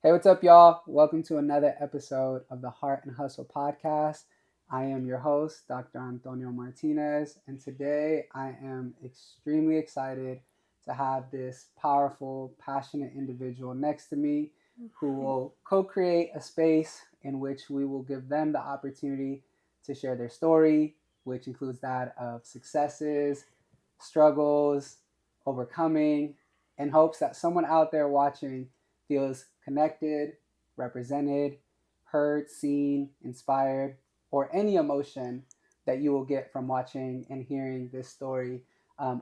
Hey, what's up, y'all? Welcome to another episode of the Heart and Hustle podcast. I am your host, Dr. Antonio Martinez, and today I am extremely excited to have this powerful, passionate individual next to me who will co create a space in which we will give them the opportunity to share their story, which includes that of successes, struggles, overcoming, in hopes that someone out there watching feels connected, represented, heard, seen, inspired, or any emotion that you will get from watching and hearing this story,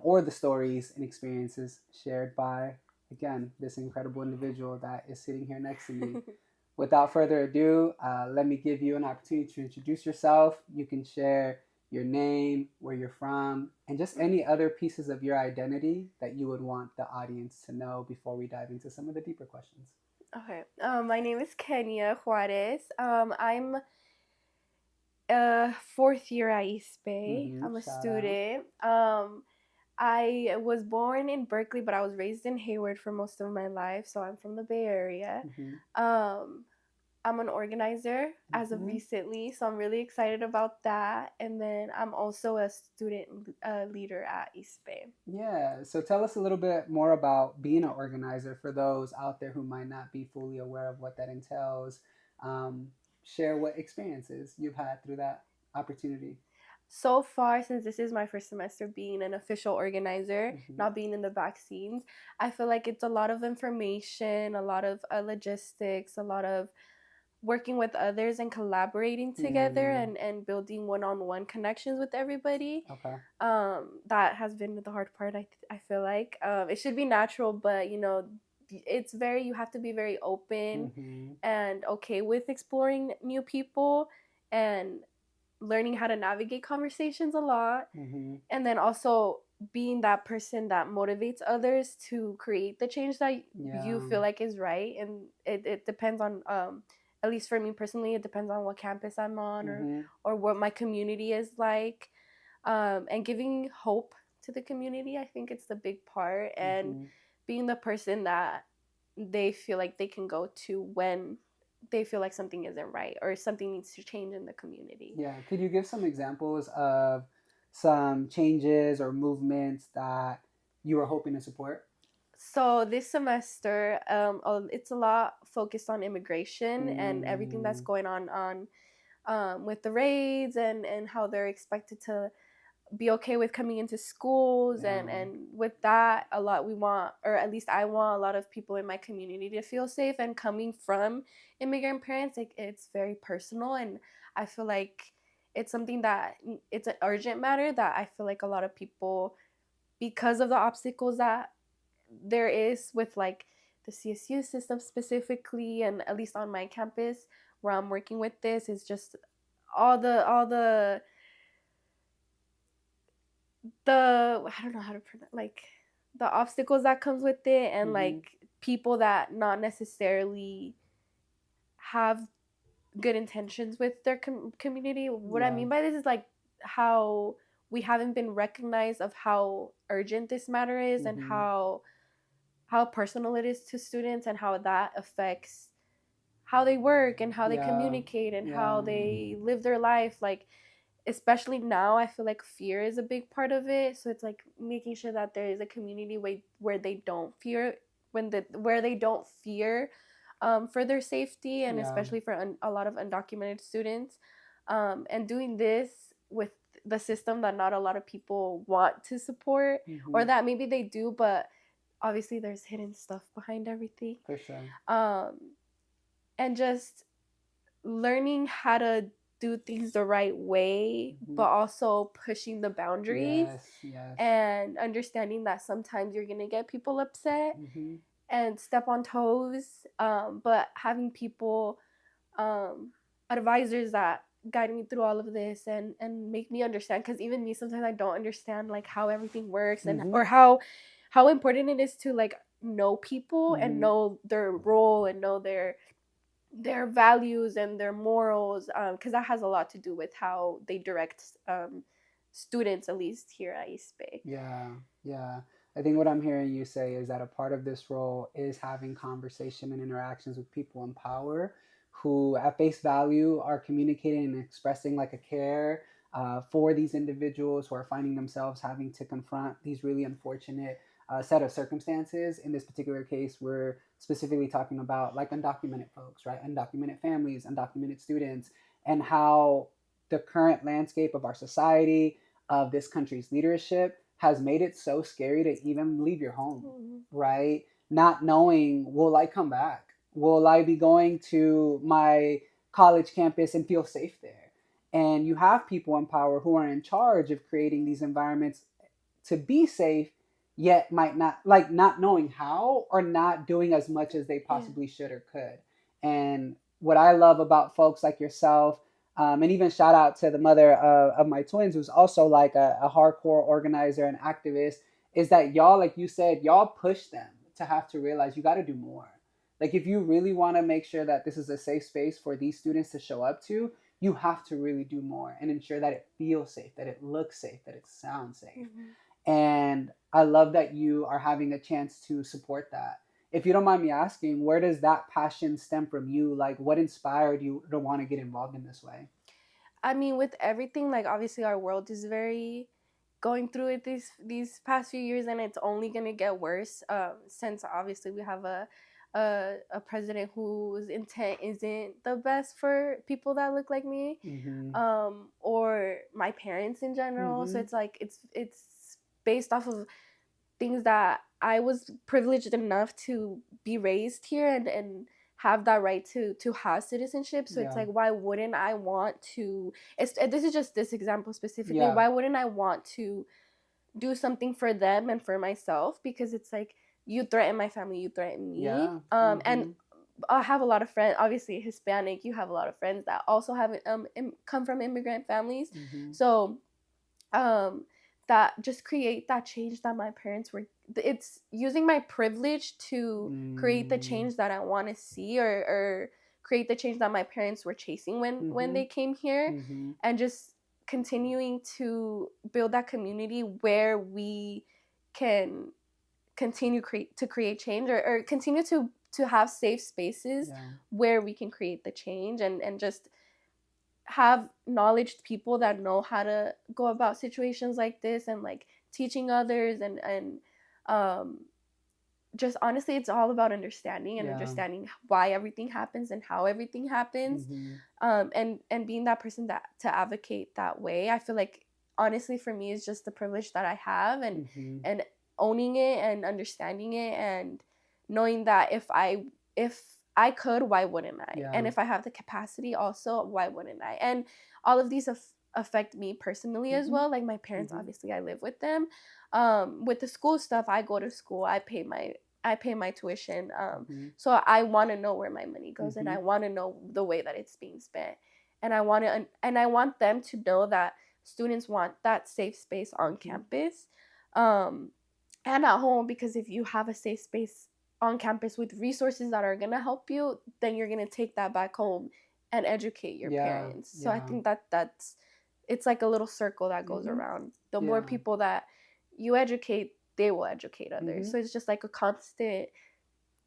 or the stories and experiences shared by, again, this incredible individual that is sitting here next to me. Without further ado, let me give you an opportunity to introduce yourself. You can share your name, where you're from, and just any other pieces of your identity that you would want the audience to know before we dive into some of the deeper questions. Okay. My name is Kenia Juarez. I'm a fourth year at East Bay. I'm a Shout out. student. I was born in Berkeley, but I was raised in Hayward for most of my life, so I'm from the Bay Area. Um, I'm an organizer as of recently, so I'm really excited about that. And then I'm also a student leader at East Bay. Yeah, so tell us a little bit more about being an organizer for those out there who might not be fully aware of what that entails. Um, Share what experiences you've had through that opportunity. So far, since this is my first semester being an official organizer, Mm-hmm. not being in the back scenes, I feel like it's a lot of information, a lot of logistics, a lot of working with others and collaborating together and building one-on-one connections with everybody. Okay. That has been the hard part. I feel like it should be natural, but it's very, you have to be very open Mm-hmm. and okay with exploring new people and learning how to navigate conversations a lot, Mm-hmm. and then also being that person that motivates others to create the change that you Yeah. feel like is right. And it depends on at least for me personally, it depends on what campus I'm on, Mm-hmm. or what my community is like. And giving hope to the community, I think it's the big part, and Mm-hmm. being the person that they feel like they can go to when they feel like something isn't right or something needs to change in the community. Yeah. Could you give some examples of some changes or movements that you were hoping to support? So this semester, it's a lot focused on immigration and everything that's Mm, going on with the raids and how they're expected to be okay with coming into schools, yeah. and with that, a lot we want, or at least I want, a lot of people in my community to feel safe. And coming from immigrant parents, like, it's very personal, and I feel like it's something that it's an urgent matter that I feel like a lot of people, because of the obstacles that there is with like the CSU system specifically, and at least on my campus where I'm working with this, is just all the I don't know how to pronounce, like, the obstacles that comes with it, and Mm-hmm. like people that not necessarily have good intentions with their community. What I Yeah. mean by this is like how we haven't been recognized of how urgent this matter is, and Mm-hmm. how personal it is to students, and how that affects how they work and how they Yeah. communicate and Yeah. how they live their life. Like, especially now, I feel like fear is a big part of it. So it's like making sure that there is a community where they don't fear, where they don't fear for their safety, and Yeah. especially for a lot of undocumented students, and doing this with the system that not a lot of people want to support, Mm-hmm. or that maybe they do, but obviously there's hidden stuff behind everything. For sure. um, and just learning how to do things the right way, Mm-hmm. but also pushing the boundaries, Yes. Yes. and understanding that sometimes you're gonna get people upset Mm-hmm. and step on toes, but having people, um, advisors that guide me through all of this, and make me understand, because even me, sometimes I don't understand like how everything works, and Mm-hmm. or how important it is to like know people and Mm-hmm. know their role and know their values and their morals, because that has a lot to do with how they direct students, at least here at East Bay. Yeah. Yeah. I think what I'm hearing you say is that a part of this role is having conversation and interactions with people in power who, at face value, are communicating and expressing like a care for these individuals who are finding themselves having to confront these really unfortunate set of circumstances. In this particular case, we're specifically talking about like undocumented folks, right? Undocumented families, undocumented students, and how the current landscape of our society, of this country's leadership, has made it so scary to even leave your home, Mm-hmm. right? Not knowing, will I come back? Will I be going to my college campus and feel safe there? And you have people in power who are in charge of creating these environments to be safe, yet might not, like, not knowing how or not doing as much as they Yeah. possibly should or could. And what I love about folks like yourself, and even shout out to the mother of my twins, who's also like a hardcore organizer and activist, is that y'all, like you said, y'all push them to have to realize you got to do more. Like, if you really want to make sure that this is a safe space for these students to show up to, you have to really do more and ensure that it feels safe, that it looks safe, that it sounds safe. Mm-hmm. And I love that you are having a chance to support that. If you don't mind me asking, where does that passion stem from you? Like, what inspired you to want to get involved in this way? I mean, with everything, like obviously our world is very going through it these past few years, and it's only gonna get worse. Since obviously we have a president whose intent isn't the best for people that look like me, Mm-hmm. or my parents in general. So Mm-hmm. it's like it's based off of things that I was privileged enough to be raised here and have that right to have citizenship. So it's Yeah. like, why wouldn't I want to? This is just this example specifically. Yeah. Why wouldn't I want to do something for them and for myself? Because it's like, you threaten my family, you threaten me. Yeah. And Mm-hmm. I have a lot of friends, obviously Hispanic. You have a lot of friends that also have come from immigrant families. Mm-hmm. So um that just create that change that my parents were, it's using my privilege to create the Mm-hmm. change that I want to see, or create the change that my parents were chasing when Mm-hmm. they came here, Mm-hmm. and just continuing to build that community where we can continue to create change, or continue to have safe spaces Yeah. where we can create the change, and just have knowledge people that know how to go about situations like this, and like teaching others, and um just honestly, it's all about understanding, and Yeah. understanding why everything happens and how everything happens, Mm-hmm. and being that person that to advocate that way. I feel like honestly for me is just the privilege that I have, Mm-hmm. and owning it and understanding it, and knowing that if I could, why wouldn't I? Yeah. And if I have the capacity also, why wouldn't I? And all of these affect me personally as Mm-hmm. well. Like my parents, Mm-hmm. obviously I live with them. With the school stuff, I go to school, I pay my tuition. Mm-hmm. So I want to know where my money goes, and Mm-hmm. I want to know the way that it's being spent. And I want them to know that students want that safe space on Mm-hmm. campus, um, and at home, because if you have a safe space on campus with resources that are gonna help you, then you're gonna take that back home and educate your Yeah. parents. So I Yeah. think that's it's like a little circle that goes Mm-hmm. around. The more Yeah. people that you educate, they will educate Mm-hmm. others. So it's just like a constant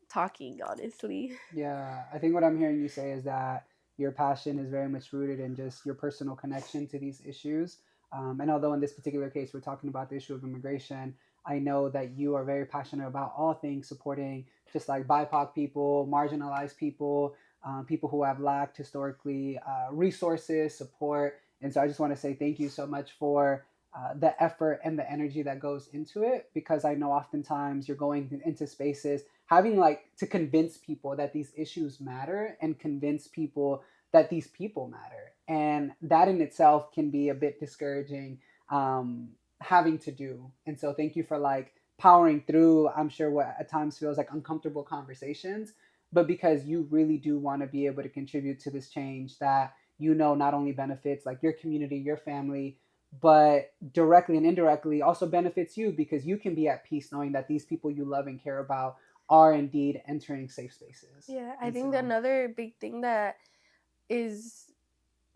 talking, honestly. Yeah, I think what I'm hearing you say is that your passion is very much rooted in just your personal connection to these issues. And although in this particular case we're talking about the issue of immigration, I know that you are very passionate about all things supporting just like BIPOC people, marginalized people, people who have lacked historically resources, support. And so I just want to say thank you so much for the effort and the energy that goes into it, because I know oftentimes you're going into spaces having like to convince people that these issues matter and convince people that these people matter, and that in itself can be a bit discouraging, having to do. And so thank you for like powering through, I'm sure, what at times feels like uncomfortable conversations, but because you really do want to be able to contribute to this change that not only benefits like your community, your family, but directly and indirectly also benefits you, because you can be at peace knowing that these people you love and care about are indeed entering safe spaces. Yeah, I And think so, another big thing that is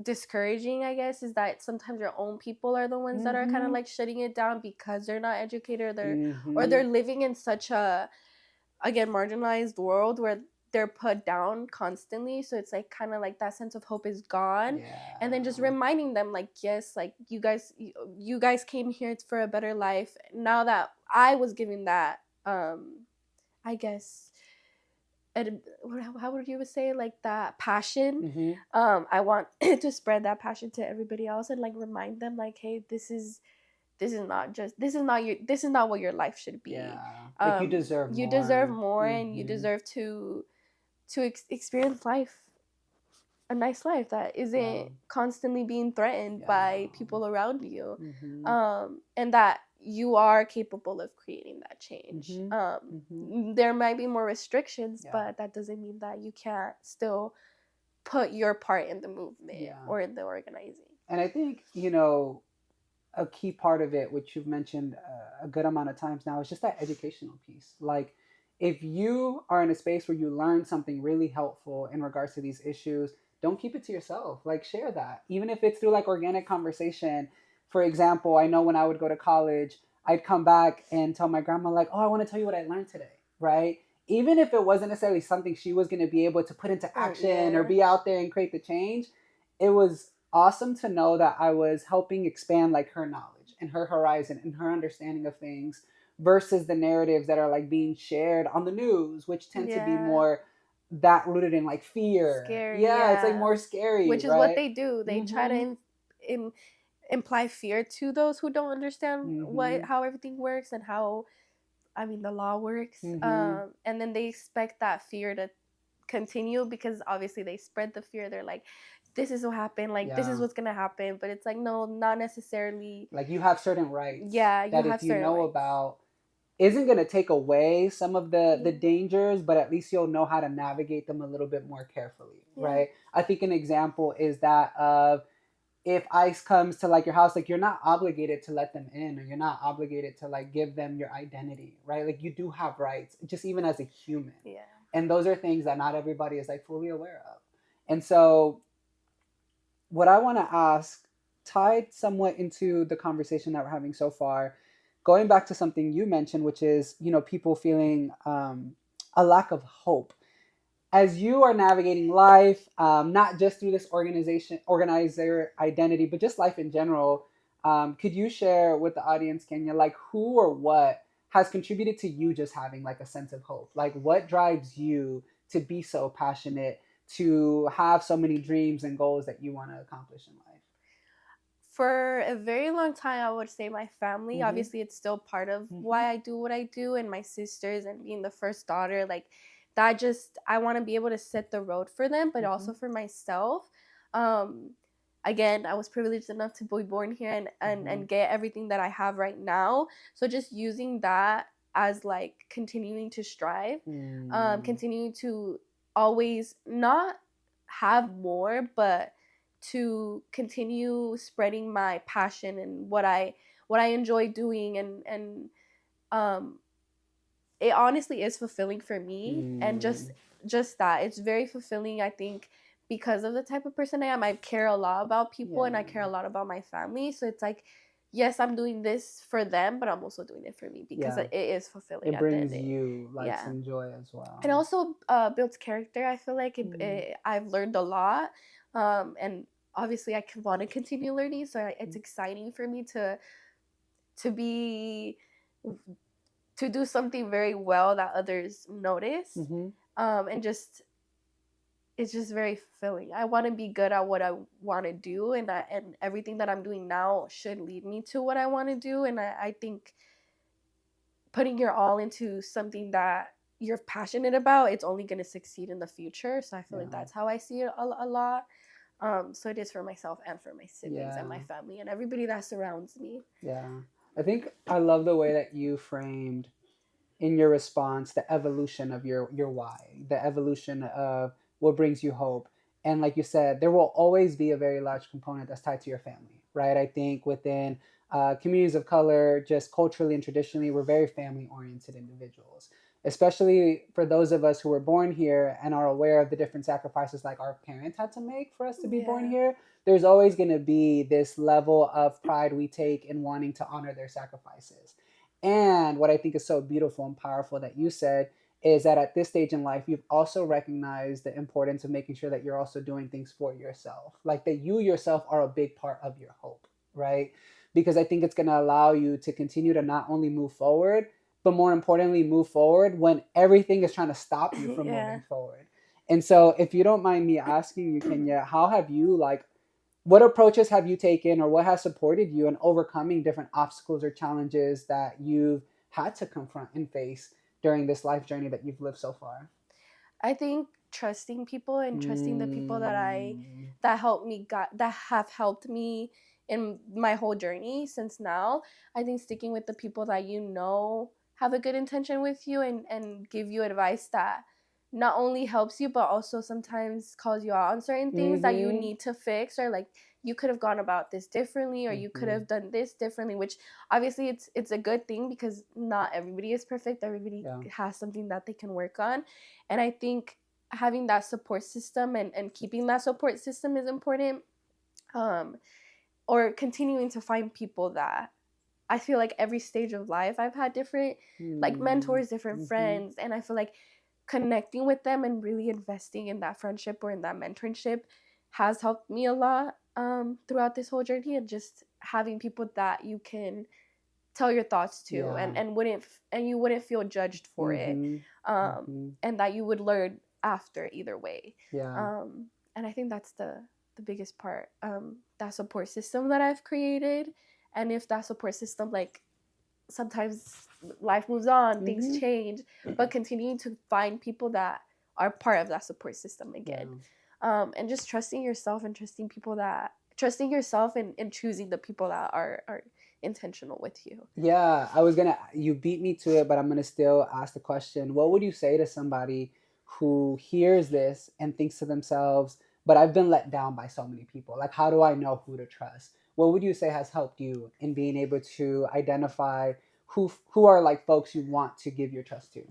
discouraging, I guess, is that sometimes your own people are the ones that are kind of Mm-hmm. like shutting it down because they're not educated, or Mm-hmm. they're living in such a, again, marginalized world where they're put down constantly. So it's like kind of like that sense of hope is gone. And then just Yeah. reminding them, like, yes, like you guys came here for a better life. Now that I was given that, I guess, how would you say, like, that passion, Mm-hmm. I want to spread that passion to everybody else, and like remind them, like, hey, this is not what your life should be. Yeah. Like you deserve You deserve more. more, and you Mm-hmm. deserve to experience life, a nice life that Yeah. isn't constantly being threatened Yeah. by people around you, Mm-hmm. and that you are capable of creating that change. Mm-hmm. Mm-hmm. There might be more restrictions, Yeah. but that doesn't mean that you can't still put your part in the movement Yeah. or in the organizing. And I think, a key part of it, which you've mentioned a good amount of times now, is just that educational piece. Like, if you are in a space where you learn something really helpful in regards to these issues, don't keep it to yourself. Like, share that, even if it's through like organic conversation. For example, I know when I would go to college, I'd come back and tell my grandma, like, oh, I want to tell you what I learned today, right? Even if it wasn't necessarily something she was going to be able to put into Oh action or yeah. be out there and create the change, it was awesome to know that I was helping expand like her knowledge and her horizon and her understanding of things versus the narratives that are like being shared on the news, which tend to be Yeah. more that rooted in like fear. Scary, Yeah, it's like yeah. more scary, Which is what right? they do. They try to Mm-hmm. im- imply fear to those who don't understand Mm-hmm. how everything works and how, I mean, the law works. Mm-hmm. And then they expect that fear to continue because obviously they spread the fear. They're like, this is what happened, like this is Yeah. what's gonna happen. But it's like, no, not necessarily. Like you have certain rights Yeah, you that have if you certain know rights. about isn't going to take away some of the Yeah. dangers, but at least you'll know how to navigate them a little bit more carefully, Yeah. right? I think an example is that of if ICE comes to like your house, like you're not obligated to let them in, or you're not obligated to like give them your identity, right? Like you do have rights, just even as a human, Yeah. and those are things that not everybody is like fully aware of. And so what I want to ask, tied somewhat into the conversation that we're having so far, going back to something you mentioned, which is, people feeling a lack of hope. As you are navigating life, not just through this organizer identity, but just life in general, could you share with the audience, Kenya, like who or what has contributed to you just having like a sense of hope? Like what drives you to be so passionate, to have so many dreams and goals that you want to accomplish in life? For a very long time, I would say my family. Mm-hmm. Obviously, it's still part of Mm-hmm. why I do what I do, and my sisters, and being the first daughter, like that. Just, I want to be able to set the road for them, but Mm-hmm. also for myself. Um, Again, I was privileged enough to be born here and Mm-hmm. get everything that I have right now. So just using that as like continuing to strive, Mm. continuing to always not have more, but to continue spreading my passion and what I enjoy doing, and um it honestly is fulfilling for me. And Mm. just that, it's very fulfilling, I think, because of the type of person I am. I care a lot about people, and I care a Yeah. lot about my family. So it's like, yes, I'm doing this for them, but I'm also doing it for me because Yeah. it is fulfilling It at the end of brings the day. you like Yeah. some joy as It well. also builds character. I feel like Mm. I've learned a lot, and obviously I want to continue learning. So it's exciting for me to be to do something very well that others notice, Mm-hmm. and just, it's just very fulfilling. I want to be good at what I want to do, and everything that I'm doing now should lead me to what I want to do. And I think putting your all into something that you're passionate about, it's only going to succeed in the future. So I feel like Yeah. that's how I see it a lot. So it is for myself and for my siblings Yeah. and my family and everybody that surrounds me. Yeah. I think I love the way that you framed in your response the evolution of your why, the evolution of what brings you hope. And like you said, there will always be a very large component that's tied to your family, right? I think within communities of color, just culturally and traditionally, we're very family oriented individuals, especially for those of us who were born here and are aware of the different sacrifices like our parents had to make for us to be born Yeah. here. There's always going to be this level of pride we take in wanting to honor their sacrifices. And what I think is so beautiful and powerful that you said is that at this stage in life, you've also recognized the importance of making sure that you're also doing things for yourself, like that you yourself are a big part of your hope, right? Because I think it's going to allow you to continue to not only move forward, but more importantly, move forward when everything is trying to stop you from Yeah. moving forward. And so, if you don't mind me asking you, Kenya, how have you, like, what approaches have you taken or what has supported you in overcoming different obstacles or challenges that you've had to confront and face during this life journey that you've lived so far? I think trusting people and trusting the people Mm, that helped me got that have helped me in my whole journey since now. I think sticking with the people that you know have a good intention with you and give you advice that not only helps you but also sometimes calls you out on certain things that you mm-hmm, need to fix, or like you could have gone about this differently, or you could mm-hmm, have done this differently, which obviously it's a good thing because not everybody is perfect. Everybody yeah. has something that they can work on. And I think having that support system and keeping that support system is important. um, or continuing to find people that I feel like every stage of life I've had different like Mm, mentors, different mm-hmm, friends, and I feel like connecting with them and really investing in that friendship or in that mentorship has helped me a lot throughout this whole journey, and just having people that you can tell your thoughts to yeah. and you wouldn't feel judged for it, Mm-hmm, mm-hmm, and that you would learn after either way. yeah. um, and I think that's the biggest part, that support system that I've created. And if that support system, like, sometimes life moves on, things Mm-hmm, change, but continuing to find people that are part of that support system yeah. again. And just trusting yourself and trusting yourself and choosing the people that are intentional with you. Yeah, you beat me to it, but I'm gonna still ask the question. What would you say to somebody who hears this and thinks to themselves, but I've been let down by so many people. Like, how do I know who to trust? What would you say has helped you in being able to identify who are like folks you want to give your trust to?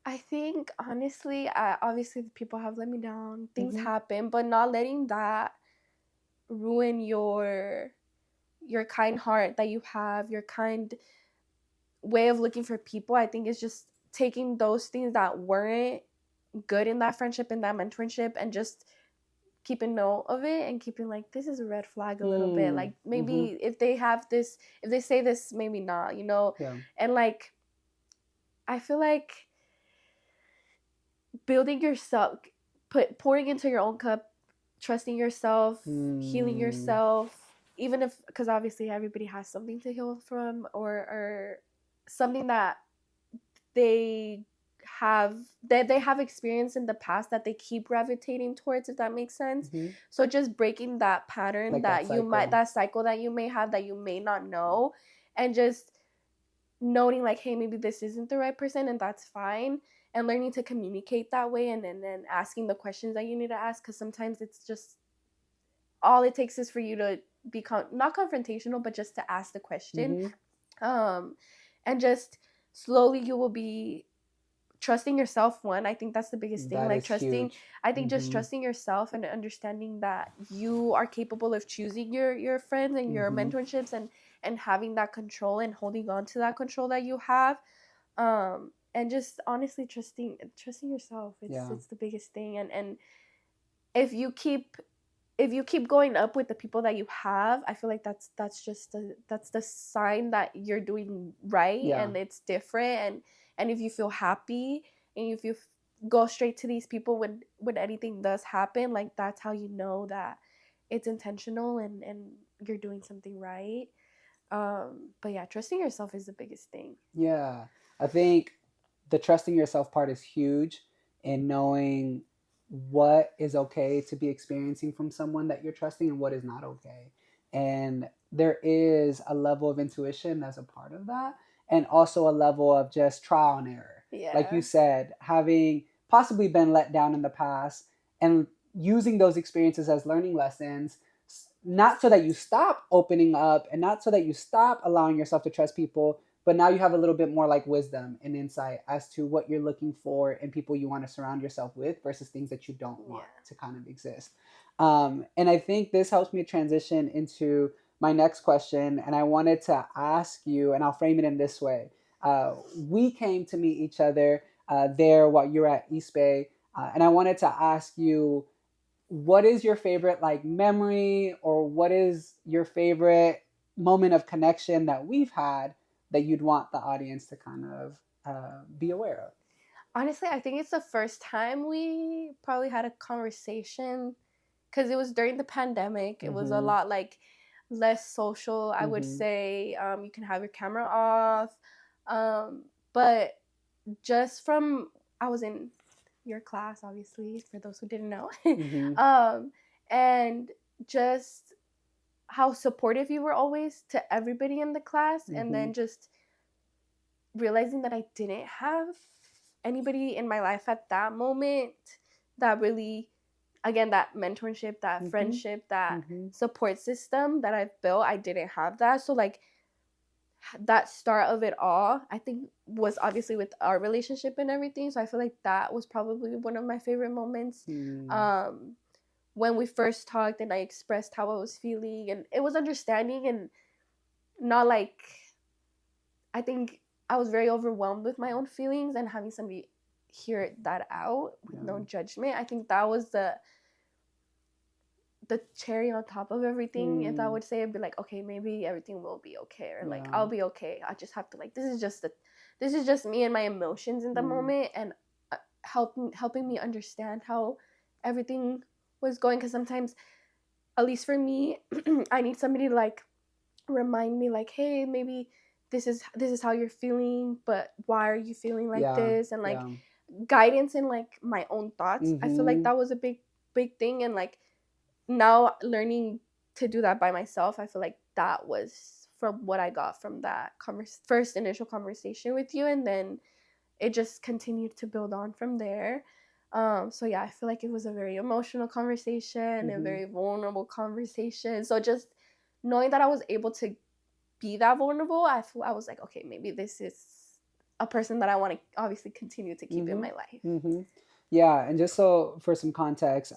I think honestly, obviously people have let me down, things Mm-hmm. happen, but not letting that ruin your kind heart that you have, your kind way of looking for people. I think it's just taking those things that weren't good in that friendship and that mentorship and just keeping note of it and keeping like, this is a red flag a little bit. Mm. Like Mm-hmm. maybe if they have this, if they say this, maybe not. Yeah. And like I feel like building yourself, pouring into your own cup, trusting yourself, healing Mm. yourself, even if, because obviously everybody has something to heal from, or something that they they have experience in the past that they keep gravitating towards, if that makes sense. Mm-hmm. So just breaking that pattern Like that cycle. that cycle that you may have that you may not know, and just noting like, hey, maybe this isn't the right person, and that's fine, and learning to communicate that way, and then asking the questions that you need to ask, because sometimes it's just all it takes is for you to be not confrontational, but just to ask the question. Mm-hmm. um and just slowly you will be trusting yourself. One, I think that's the biggest thing, That like is trusting, huge. I think just Mm-hmm. trusting yourself and understanding that you are capable of choosing your friends and your Mm-hmm. mentorships, and having that control and holding on to that control that you have. And just honestly trusting yourself, Yeah. it's the biggest thing. And if you keep if you keep going up with the people that you have, I feel like that's the sign that you're doing right Yeah. and it's different. And if you feel happy, and if you go straight to these people when anything does happen, like that's how you know that it's intentional and you're doing something right. But yeah, trusting yourself is the biggest thing. Yeah, I think the trusting yourself part is huge in knowing what is okay to be experiencing from someone that you're trusting and what is not okay. And there is a level of intuition that's a part of that, and also a level of just trial and error. Like you Yeah. said, having possibly been let down in the past and using those experiences as learning lessons, not so that you stop opening up and not so that you stop allowing yourself to trust people, but now you have a little bit more like wisdom and insight as to what you're looking for in people you want to surround yourself with versus things that you don't Yeah. want to kind of exist. And I think this helps me transition into my next question. And I wanted to ask you, and I'll frame it in this way. We came to meet each other there while you were at East Bay. And I wanted to ask you, what is your favorite like memory, or what is your favorite moment of connection that we've had that you'd want the audience to kind of be aware of? Honestly, I think it's the first time we probably had a conversation because it was during the pandemic. It was a Mm-hmm. lot like less social, I would Mm-hmm. say. You can have your camera off. But just from, I was in your class, obviously, for those who didn't know. Mm-hmm. And just how supportive you were always to everybody in the class. And Mm-hmm. then just realizing that I didn't have anybody in my life at that moment that really, again, that mentorship, that Mm-hmm. friendship, that Mm-hmm. support system that I've built, I didn't have that. So like that start of it all, I think, was obviously with our relationship and everything. So I feel like that was probably one of my favorite moments. Mm-hmm. um when we first talked and I expressed how I was feeling, and it was understanding and not like, I think I was very overwhelmed with my own feelings, and having somebody hear that out with no Yeah. judgment. I think that was the cherry on top of everything. If I Mm. would say, it'd be like, okay, maybe everything will be okay, or like Yeah. I'll be okay. I just have to, like, this is just me and my emotions in the Mm. moment, and helping me understand how everything was going. Because sometimes, at least for me, I need somebody to like remind me, like, hey, maybe this is how you're feeling, but why are you feeling like Yeah. this, and like Yeah. guidance in like my own thoughts. I feel like Mm-hmm. that was a big thing. And like now learning to do that by myself, I feel like that was from what I got from that first initial conversation with you, and then it just continued to build on from there. So yeah, I feel like it was a very emotional conversation, a Mm-hmm. very vulnerable conversation. So just knowing that I was able to be that vulnerable, I was like, okay, maybe this is a person that I want to obviously continue to keep in Mm-hmm. my life. Mm-hmm. Yeah, and just so for some context,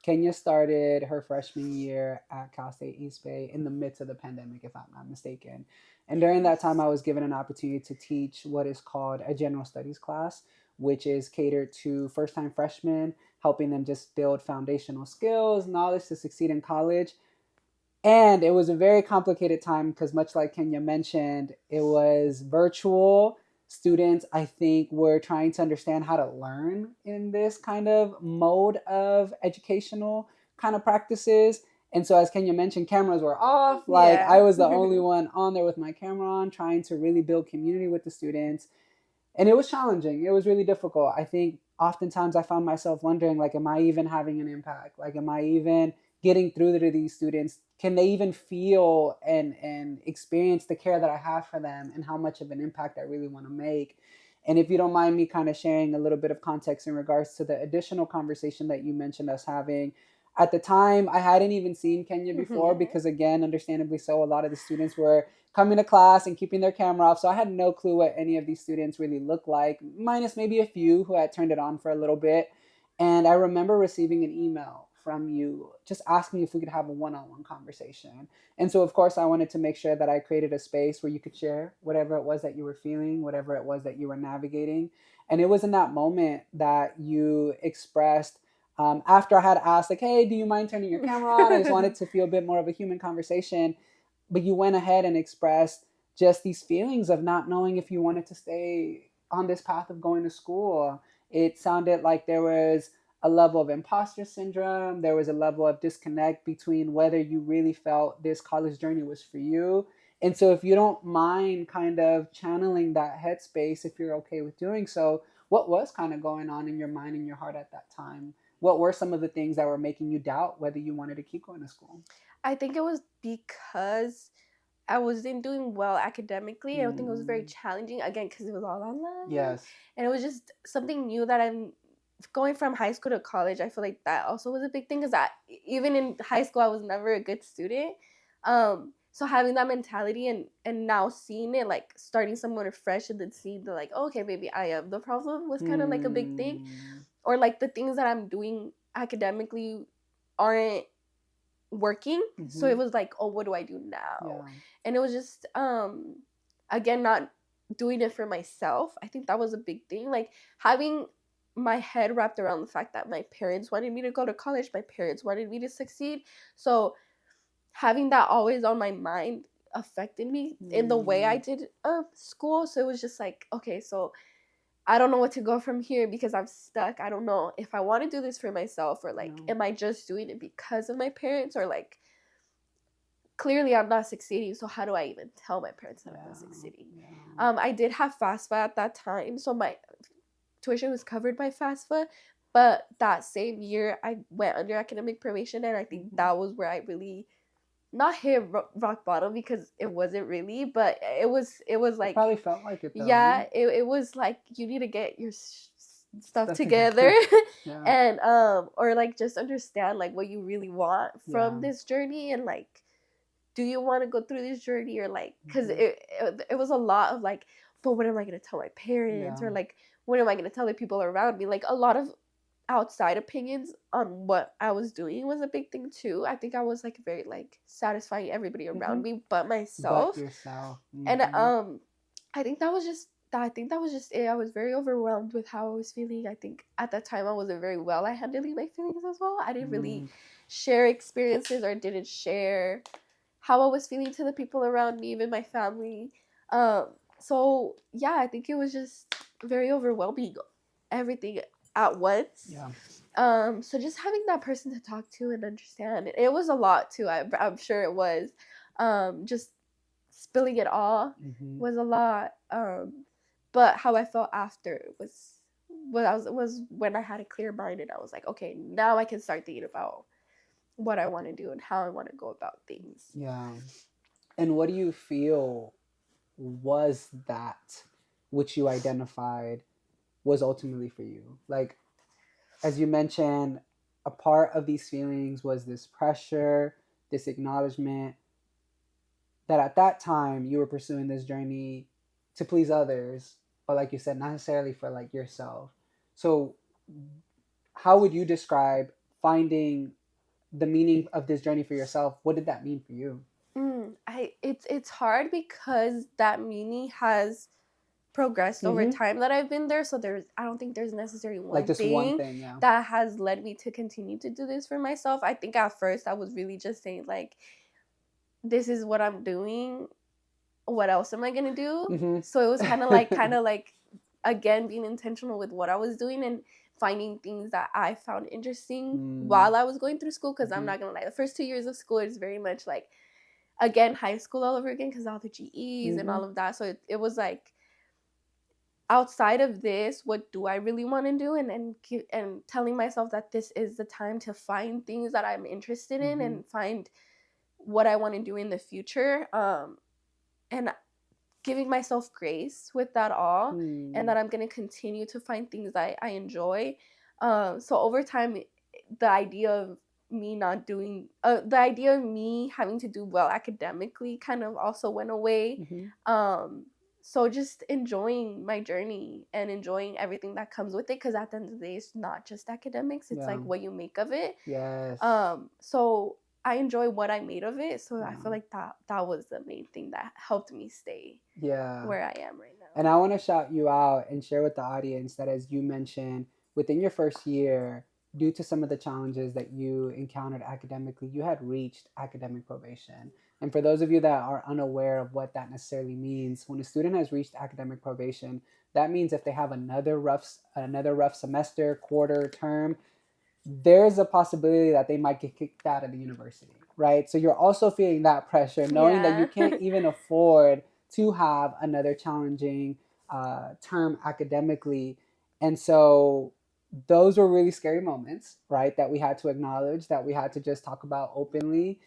Kenya started her freshman year at Cal State East Bay in the midst of the pandemic, if I'm not mistaken. And during that time, Yes. I was given an opportunity to teach what is called a general studies class, which is catered to first time freshmen, helping them just build foundational skills, knowledge to succeed in college. And it was a very complicated time because, much like Kenya mentioned, it was virtual. Students, I think, were trying to understand how to learn in this kind of mode of educational kind of practices. And so, as Kenya mentioned, cameras were off. Like, I Yeah. was the only one on there with my camera on, trying to really build community with the students. And it was challenging. It was really difficult. I think oftentimes I found myself wondering, like, am I even having an impact? Like, am I even getting through to these students? Can they even feel and experience the care that I have for them, and how much of an impact I really want to make? And if you don't mind me kind of sharing a little bit of context in regards to the additional conversation that you mentioned us having, at the time I hadn't even seen Kenya before Yeah. because, again, understandably so, a lot of the students were coming to class and keeping their camera off. So I had no clue what any of these students really looked like, minus maybe a few who had turned it on for a little bit. And I remember receiving an email from you just asking if we could have a one on one conversation. And so, of course, I wanted to make sure that I created a space where you could share whatever it was that you were feeling, whatever it was that you were navigating. And it was in that moment that you expressed, after I had asked, like, hey, do you mind turning your camera on? I just wanted to feel a bit more of a human conversation, but you went ahead and expressed just these feelings of not knowing if you wanted to stay on this path of going to school. It sounded like there was a level of imposter syndrome. There was a level of disconnect between whether you really felt this college journey was for you. And so, if you don't mind kind of channeling that headspace, if you're okay with doing so, what was kind of going on in your mind and your heart at that time? What were some of the things that were making you doubt whether you wanted to keep going to school? I think it was because I wasn't doing well academically. I think it was very Mm, challenging, again, because it was all online, yes. and it was just something new that I'm going from high school to college, I feel like that also was a big thing because I even in high school I was never a good student. So having that mentality and now seeing it like starting somewhere fresh and then seeing the like, oh, okay, maybe I am the problem was kind of like a big thing, Hmm. or like the things that I'm doing academically aren't working. So Hmm. it was like, oh, what do I do now? Yeah. And it was just again not doing it for myself. I think that was a big thing. Like having my head wrapped around the fact that my parents wanted me to go to college, my parents wanted me to succeed. So having that always on my mind affected me in the way I Hmm. did school. So it was just like, okay, so I don't know what to go from here because I'm stuck. I don't know if I want to do this for myself or like, No. am I just doing it because of my parents, or like, clearly I'm not succeeding. So how do I even tell my parents that I'm not Yeah. succeeding? Yeah. I did have FAFSA at that time, so my tuition was covered by FAFSA. But that same year, I went under academic probation, and I think Hmm. that was where I really not hit rock bottom because it wasn't really, but it was It like, probably felt like it though, yeah, no? it was like you need to get your stuff Stuff together together. Yeah. and or like just understand like what you really want Yeah. from this journey, and like, do you want to go through this journey, or like, because Hmm. it was a lot of like, but what am I going to tell my parents, Yeah. or like, what am I going to tell the people around me? Like a lot of outside opinions on what I was doing was a big thing too. I think I was like very like satisfying everybody Hmm. around me but But myself. yourself. And Hmm. I think that was just it. I was very overwhelmed with how I was feeling. I think at that time I wasn't very well at handling my feelings as well. I didn't really Mm. share experiences, or didn't share how I was feeling to the people around me, even my family. Um, so yeah, I think it was just very overwhelming, everything at once. Yeah. So just having that person to talk to and understand, it was a lot too. I'm sure it was. Just spilling it all Hmm. was a lot. But how I felt after was when I had a clear mind and I was like, okay, now I can start thinking about what I want to do and how I want to go about things. Yeah. And what do you feel was that which you identified was ultimately for you? Like, as you mentioned, a part of these feelings was this pressure, this acknowledgement that at that time you were pursuing this journey to please others, but like you said, not necessarily for like yourself. So, how would you describe finding the meaning of this journey for yourself? What did that mean for you? It's hard because that meaning has progressed over Hmm. time that I've been there. So I don't think there's necessarily Like one just one thing thing, yeah. that has led me to continue to do this for myself. I think at first I was really just saying like, this is what I'm doing. What else am I gonna do? Hmm. So it was kind of like again being intentional with what I was doing and finding things that I found interesting Mm. while I was going through school. Because I'm Hmm. not gonna lie, the first 2 years of school is very much like, again, high school all over again because all the GEs and Hmm. all of that. So it was like, outside of this, what do I really want to do? And telling myself that this is the time to find things that I'm interested in Hmm. and find what I want to do in the future. And giving myself grace with that all, and Hmm. that I'm going to continue to find things that I enjoy. So over time, the idea of me not doing the idea of me having to do well academically kind of also went away. Hmm. um so just enjoying my journey and enjoying everything that comes with it, because at the end of the day it's not just academics, it's Yeah. like what you make of it. Yes. So I enjoy what I made of it, so I feel Yeah. like that was the main thing that helped me stay Yeah. where I am right And now. I want to shout you out and share with the audience that, as you mentioned, within your first year, due to some of the challenges that you encountered academically, you had reached academic probation. And for those of you that are unaware of what that necessarily means, when a student has reached academic probation, that means if they have another rough semester, quarter, term, there's a possibility that they might get kicked out of the university, right? So you're also feeling that pressure, knowing that you Yeah. can't even afford to have another challenging term academically. And so those were really scary moments, right? That we had to acknowledge, that we had to just talk about openly.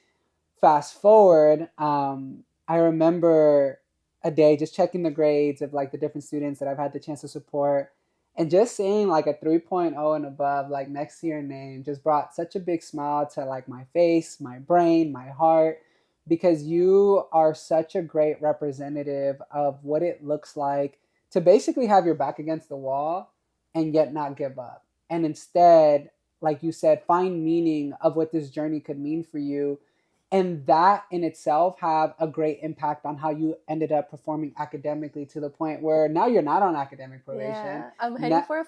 Fast forward, I remember a day just checking the grades of like the different students that I've had the chance to support, And just seeing like a 3.0 and above, like next to your name, just brought such a big smile to like my face, my brain, my heart, because you are such a great representative of what it looks like to basically have your back against the wall and yet not give up. And instead, like you said, find meaning of what this journey could mean for you, and that in itself have a great impact on how you ended up performing academically to the point where now you're not on academic probation. Yeah, I'm heading Now, for a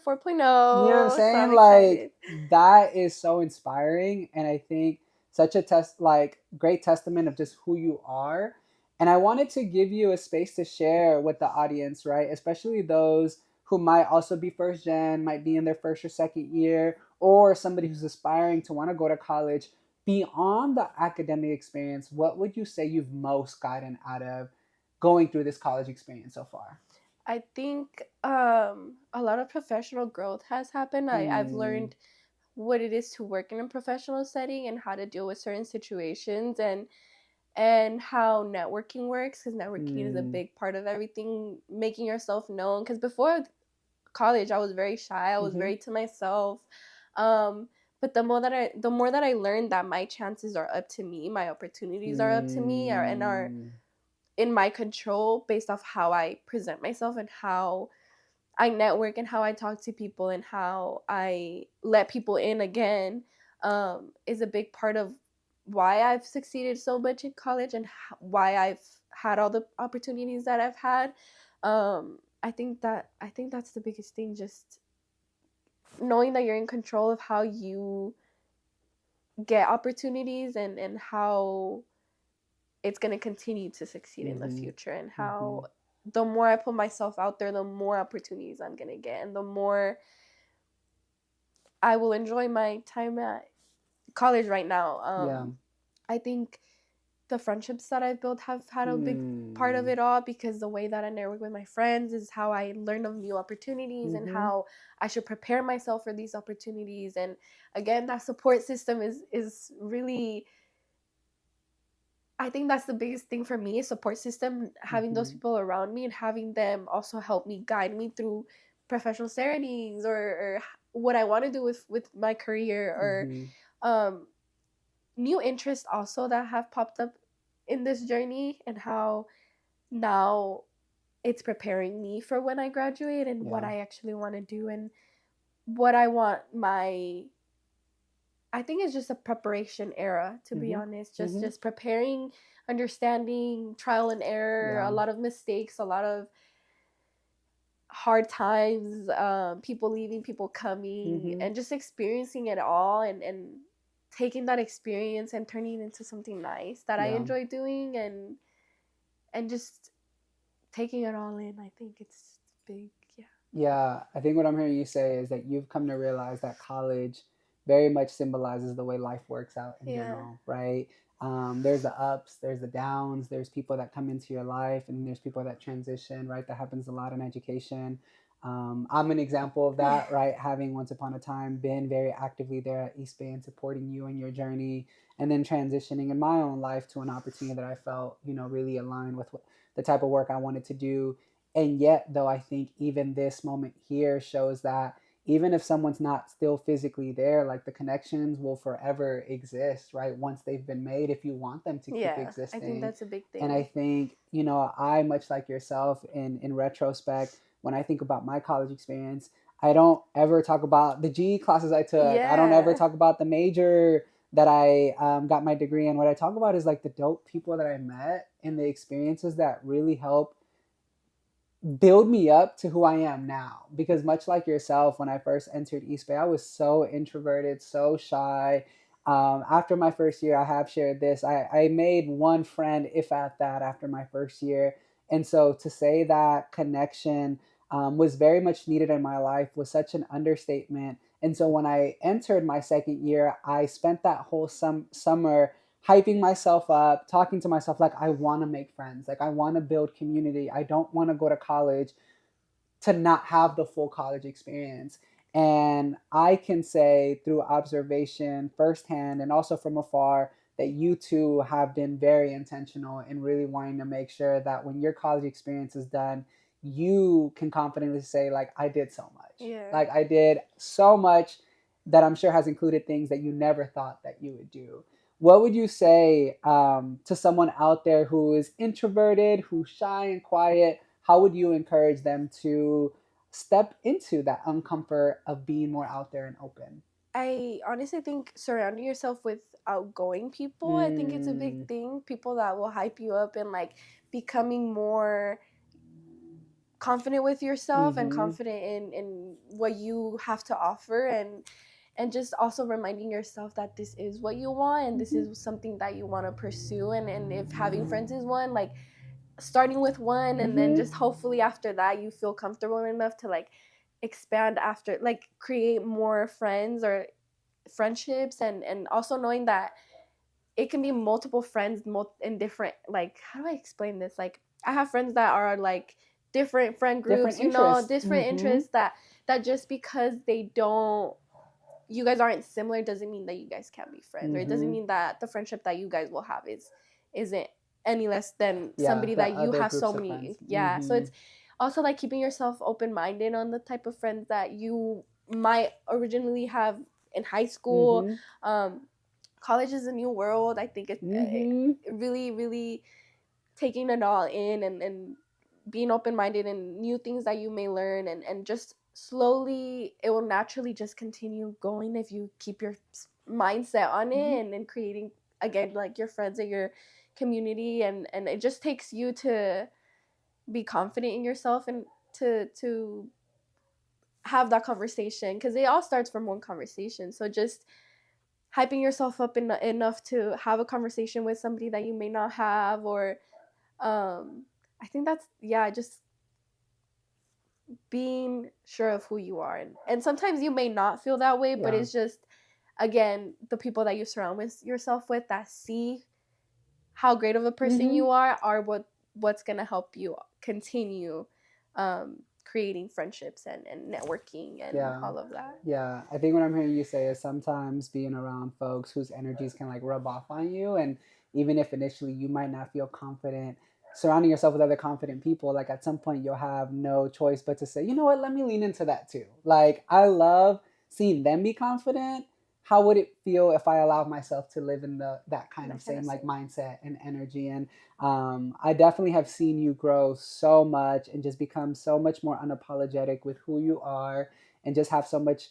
you know what I'm 4.0, so saying? I'm Like excited. that is so inspiring, and I think such a test like great testament of just who you are. And I wanted to give you a space to share with the audience, right? Especially those who might also be first gen, might be in their first or second year, or somebody who's aspiring to want to go to college. Beyond the academic experience, what would you say you've most gotten out of going through this college experience so far? I think a lot of professional growth has happened. I've Mm, learned what it is to work in a professional setting and how to deal with certain situations, and how networking works, because networking is a mm, big part of everything, making yourself known. Because before college, I was very shy, I was mm-hmm, very to myself. um, but the more that I learned that my chances are up to me, my opportunities are up to me, and are mm, in my control based off how I present myself and how I network and how I talk to people and how I let people in again, is a big part of why I've succeeded so much in college and why I've had all the opportunities that I've had. I think that's the biggest thing, just knowing that you're in control of how you get opportunities, and how it's going to continue to succeed in the mm-hmm, future, and mm-hmm. how the more I put myself out there, the more opportunities I'm going to get, and the more I will enjoy my time at college right now. Yeah. I think the friendships that I've built have had a big part of Mm, it all, because the way that I network with my friends is how I learn of new opportunities and mm-hmm, how I should prepare myself for these opportunities. And again, that support system is really, I think that's the biggest thing for me, is support system, having those mm-hmm. people around me and having them also help me, guide me through professional settings, or what I want to do with my career, or Mm-hmm. um, new interests also that have popped up in this journey, and how now it's preparing me for when I graduate and what Yeah. I actually want to do, and what I want my, I think it's just a preparation era, to be Mm-hmm. honest. Just Mm-hmm. just preparing, understanding, trial and error, Yeah. a lot of mistakes, a lot of hard times, people leaving, people coming, Mm-hmm. and just experiencing it all, and taking that experience and turning it into something nice that I Yeah. enjoy doing, and just taking it all in. I think it's big. Yeah. Yeah, I think what I'm hearing you say is that you've come to realize that college very much symbolizes the way life works out in Yeah. general, right? There's the ups, there's the downs, there's people that come into your life, and there's people that transition, right? That happens a lot in education. I'm an example of that, right? Having once upon a time been very actively there at East Bay and supporting you in your journey, and then transitioning in my own life to an opportunity that I felt, really aligned with the type of work I wanted to do. And yet, though, I think even this moment here shows that even if someone's not still physically there, like the connections will forever exist, right? Once they've been made, if you want them to keep Yeah, I think existing. that's a big And I thing. think, I, much like yourself, in retrospect, when I think about my college experience, I don't ever talk about the GE classes I took. I don't ever Yeah. talk about the major that I got my degree in. What I talk about is like the dope people that I met and the experiences that really help build me up to who I am now. Because much like yourself, when I first entered East Bay, I was so introverted, so shy. After my first year, I have shared this. I made one friend, if at that, after my first year. And so to say that connection was very much needed in my life was such an understatement. And so when I entered my second year, I spent that whole summer hyping myself up, talking to myself like I want to make friends, like I want to build community. I don't want to go to college to not have the full college experience. And I can say through observation firsthand and also from afar that you two have been very intentional in really wanting to make sure that when your college experience is done, you can confidently say like I did so much. Yeah. Like I did so much that I'm sure has included things that you never thought that you would do. What would you say to someone out there who is introverted, who's shy and quiet? How would you encourage them to step into that uncomfort of being more out there and open? I honestly think surrounding yourself with outgoing people, I think it's a big Mm, thing. People that will hype you up and like becoming more confident with yourself and mm-hmm, confident in what you have to offer, and just also reminding yourself that this is what you want and this mm-hmm, is something that you want to pursue, and if having friends is one, like starting with one and then mm-hmm, just hopefully after that you feel comfortable enough to like expand after, like create more friends or friendships, and also knowing that it can be multiple friends in different, like, how do I explain this, like I have friends that are like different friend different groups, you know, interests. different Mm-hmm, interests, that just because they don't, you guys aren't similar doesn't mean that you guys can't be friends, or it doesn't mm-hmm. mean that the friendship that you guys will have isn't any less than Yeah, somebody the that you other have so groups of friends. many. Yeah, so Mm-hmm, it's also like keeping yourself open-minded on the type of friends that you might originally have in high school. mm-hmm, um College is a new world. I think mm-hmm. it really, really taking it all in, and being open-minded and new things that you may learn, and just slowly it will naturally just continue going if you keep your mindset on Mm-hmm. it, and creating again like your friends and your community, and it just takes you to be confident in yourself and to have that conversation, because it all starts from one conversation. So just hyping yourself up enough to have a conversation with somebody that you may not have, or I think that's, yeah, just being sure of who you are, and sometimes you may not feel that way, but Yeah. it's just again the people that you surround with yourself with that see how great of a person Mm-hmm. you are what's gonna help you continue creating friendships and networking and Yeah. all of that. Yeah. I think what I'm hearing you say is sometimes being around folks whose energies can like rub off on you. And even if initially you might not feel confident, surrounding yourself with other confident people, like at some point you'll have no choice but to say, you know what, let me lean into that too. Like I love seeing them be confident. How would it feel if I allowed myself to live in the that kind of That kind same of like thing. mindset and energy? And I definitely have seen you grow so much and just become so much more unapologetic with who you are, and just have so much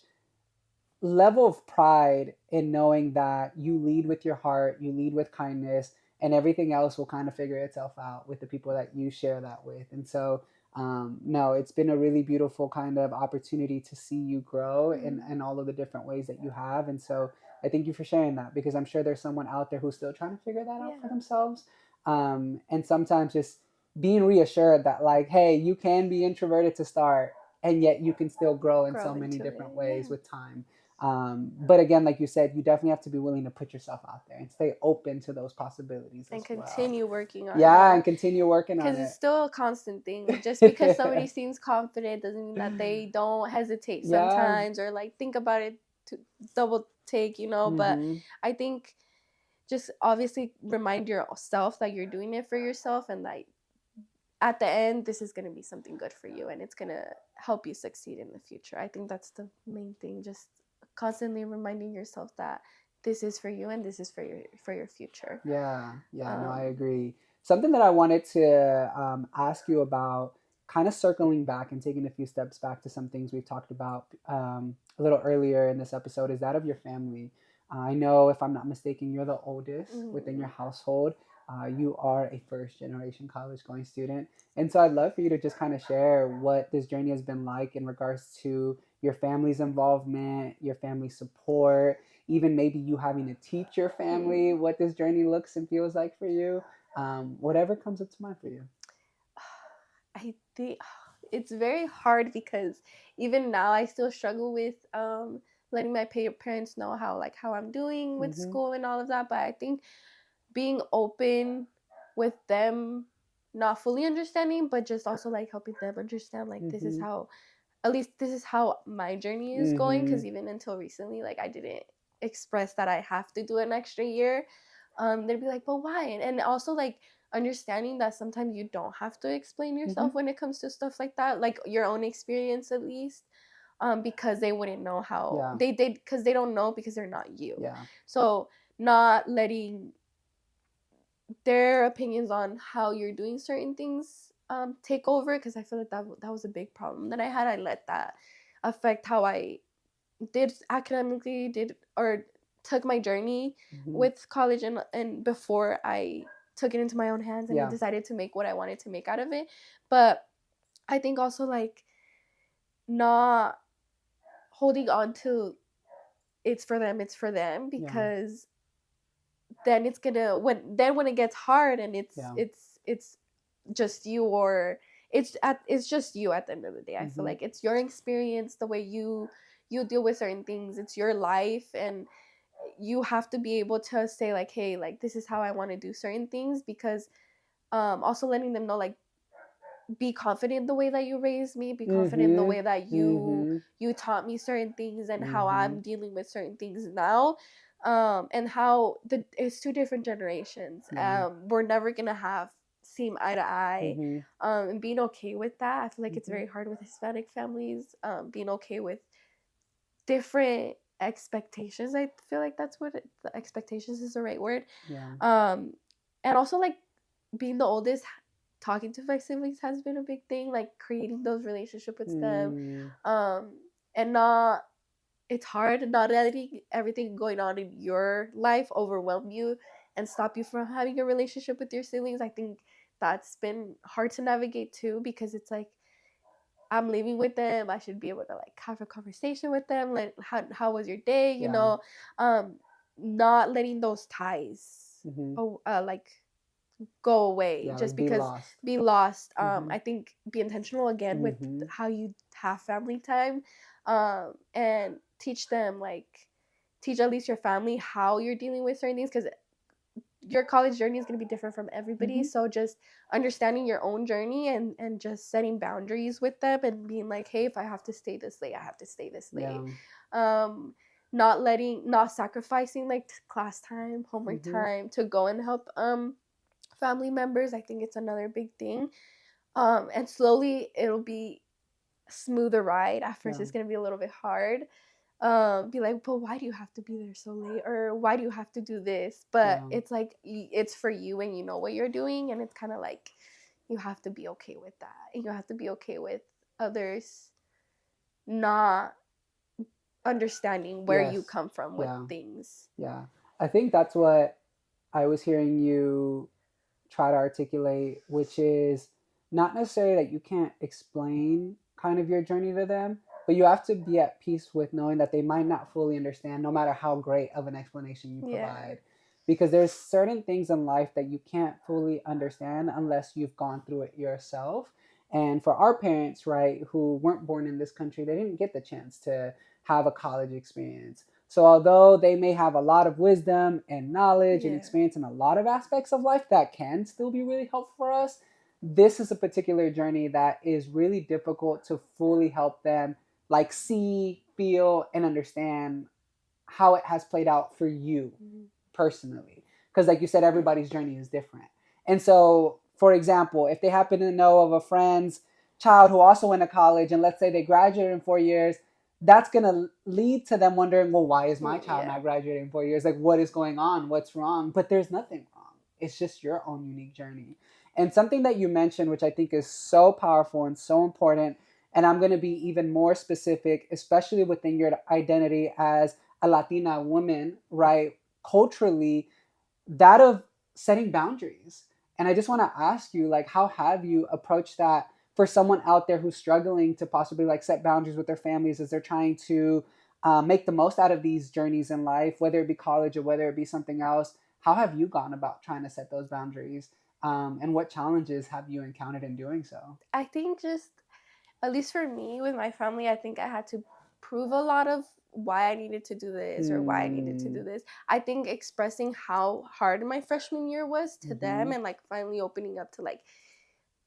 level of pride in knowing that you lead with your heart, you lead with kindness, and everything else will kind of figure itself out with the people that you share that with. And so, no, it's been a really beautiful kind of opportunity to see you grow Mm. in all of the different ways that you have. And so, I thank you for sharing that, because I'm sure there's someone out there who's still trying to figure that out for Yeah. themselves. And sometimes just being reassured that, like, hey, you can be introverted to start, and yet you can still grow in so Grow many into different it, ways yeah. with time. But again, like you said, you definitely have to be willing to put yourself out there and stay open to those possibilities And as well. continue working on Yeah, and it, continue working on because it's it. still a constant thing. Just because somebody seems confident doesn't mean that they don't hesitate Yeah. sometimes or like think about it to double take, you know. But Mm-hmm. I think just obviously remind yourself that you're doing it for yourself, and that at the end this is going to be something good for you and it's going to help you succeed in the future. I think that's the main thing, just constantly reminding yourself that this is for you and this is for your future. Yeah, yeah, no, I um agree. Something that I wanted to ask you about, kind of circling back and taking a few steps back to some things we've talked about a little earlier in this episode, is that of your family. I know, if I'm not mistaken, you're the oldest within your mm, household. You are a first generation college going student. And so I'd love for you to just kind of share what this journey has been like in regards to your family's involvement, your family support, even maybe you having to teach your family hmm. what this journey looks and feels like for you. Whatever comes up to mind for you. I think it's very hard because even now I still struggle with letting my parents know how I'm doing with Mm-hmm. school and all of that. But I think being open with them, not fully understanding, but just also like helping them understand like this is Mm-hmm. how, at least this is how my journey is going, Mm-hmm. because even until recently like I didn't express that I have to do an extra year. They'd be like, but why? And also like understanding that sometimes you don't have to explain Mm-hmm. yourself when it comes to stuff like that, like your own experience at least. because they wouldn't know how Yeah. they because they don't know because they're not you. Yeah. So not letting their opinions on how you're doing certain things take over, because I feel like that was a big problem that I had. I let that affect how I did academically, did or took my journey Hmm. with college, and before I took it into my own hands and Yeah. decided to make what I wanted to make out of it. But I think also like not holding on to it's for them, Yeah. because then it's gonna when it gets hard and Yeah. it's just you, or it's just you at the end of the day. I feel Hmm. like it's your experience, the way you deal with certain things, it's your life, and you have to be able to say like, hey, like this is how I want to do certain things, because also letting them know like, be confident the way that you raised me, be confident the Hmm. way that Hmm. you taught me certain things, and how Hmm. I'm dealing with certain things now. And how it's two different generations. Yeah. We're never gonna have same eye to eye. Hmm. And being okay with that, I feel like it's Hmm. very hard with Hispanic families. Being okay with different expectations. I feel like that's what the expectations is the right word. Yeah. um and also like being the oldest, talking to my siblings has been a big thing, like creating those relationships with them. Mm. um and not It's hard not letting everything going on in your life overwhelm you and stop you from having a relationship with your siblings. I think that's been hard to navigate too, because it's like, I'm living with them. I should be able to like have a conversation with them. Like, how was your day? Yeah. Um, not letting those ties, Hmm. like go away Yeah. just Like be because lost. be lost. Hmm. I think be intentional again with Hmm. how you have family time, and teach them, like teach at least your family how you're dealing with certain things, because your college journey is going to be different from everybody. Hmm. So just understanding your own journey, and just setting boundaries with them, and being like, hey, if I have to stay this late, I have to stay this late. Yeah. um not sacrificing like class time, homework Hmm. time to go and help family members. I think it's another big thing. And slowly it'll be a smoother ride. At first Yeah. it's going to be a little bit hard. Be like, but why do you have to be there so late, or why do you have to do this? But Yeah. it's like, it's for you, and you know what you're doing, and it's kind of like, you have to be okay with that, and you have to be okay with others not understanding where you Yes. come from with Yeah. things. Yeah. I think that's what I was hearing you try to articulate, which is not necessarily that you can't explain kind of your journey to them, but you have to be at peace with knowing that they might not fully understand, no matter how great of an explanation you Yeah. provide. Because there's certain things in life that you can't fully understand unless you've gone through it yourself. And for our parents, right, who weren't born in this country, they didn't get the chance to have a college experience. So, although they may have a lot of wisdom and knowledge and Yeah. experience in a lot of aspects of life that can still be really helpful for us, this is a particular journey that is really difficult to fully help them like see, feel, and understand how it has played out for you Mm-hmm. personally. Because, like you said, everybody's journey is different. And so, for example, if they happen to know of a friend's child who also went to college, and let's say they graduated in 4 years, that's going to lead to them wondering, well, why is my child Yeah. not graduating in 4 years? Like, what is going on? What's wrong? But there's nothing wrong. It's just your own unique journey. And something that you mentioned, which I think is so powerful and so important, and I'm going to be even more specific, especially within your identity as a Latina woman, right? Culturally, that of setting boundaries. And I just want to ask you, like, how have you approached that for someone out there who's struggling to possibly like set boundaries with their families as they're trying to make the most out of these journeys in life, whether it be college or whether it be something else? How have you gone about trying to set those boundaries? And what challenges have you encountered in doing so? I think just, at least for me with my family, I think I had to prove a lot of why I needed to do this or why I needed to Mm. do this. I think expressing how hard my freshman year was to them, Mm-hmm. and like finally opening up to like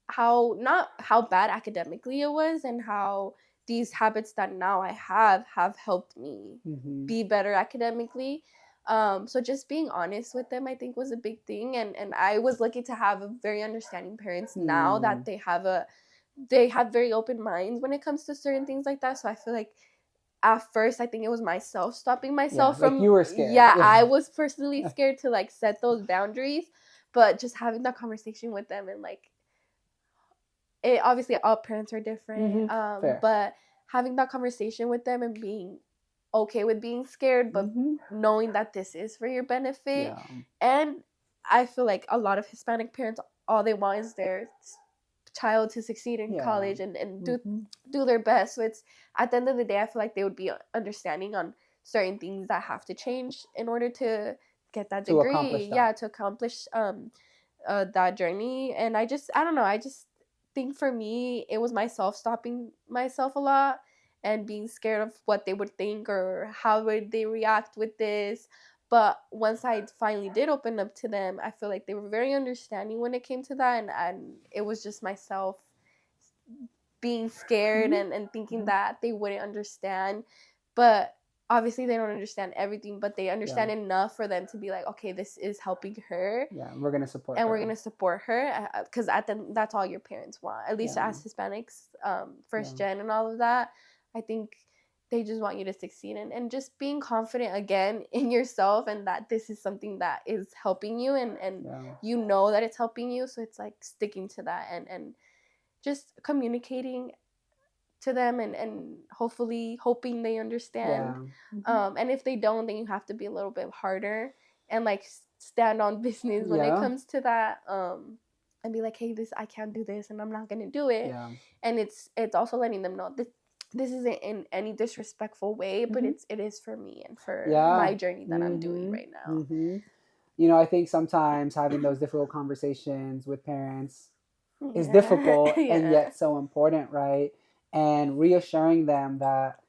how, not how bad academically it was, and how these habits that now I have helped me Mm-hmm. be better academically. So just being honest with them, I think, was a big thing, and I was lucky to have a very understanding parents now, Mm. that they have a they have very open minds when it comes to certain things like that. So I feel like at first I think it was myself stopping Yeah, myself like from, you were scared. yeah, Yeah. I was personally scared to like set those boundaries. But just having that conversation with them, and like, it obviously all parents are different, Fair. but having that conversation with them and being okay with being scared, but knowing that this is for your benefit. Yeah. And I feel like a lot of Hispanic parents, all they want is their child to succeed in Yeah. college and do their best. So it's, at the end of the day, I feel like they would be understanding on certain things that have to change in order to get that To accomplish degree. that. Yeah, to accomplish that journey. And I don't know, I just think for me it was myself stopping myself a lot and being scared of what they would think or how would they react with this. But once I finally did open up to them, I feel like they were very understanding when it came to that, and it was just myself being scared and thinking that they wouldn't understand. But obviously they don't understand everything, but they understand enough for them to be like, okay, this is helping her. Yeah, we're gonna support And her. we're gonna support her, because at the that's all your parents want. At least as Hispanics, first gen and all of that, I think they just want you to succeed, and just being confident again in yourself, and that this is something that is helping you, and you know that it's helping you. So it's like sticking to that, and just communicating to them, and hopefully hoping they understand. And if they don't, then you have to be a little bit harder and like stand on business when it comes to that, and be like, hey, this, I can't do this and I'm not gonna do it. And it's also letting them know this isn't in any disrespectful way, but it is for me and for my journey that I'm doing right now. You know, I think sometimes having those difficult conversations with parents is difficult and yet so important, right? And reassuring them that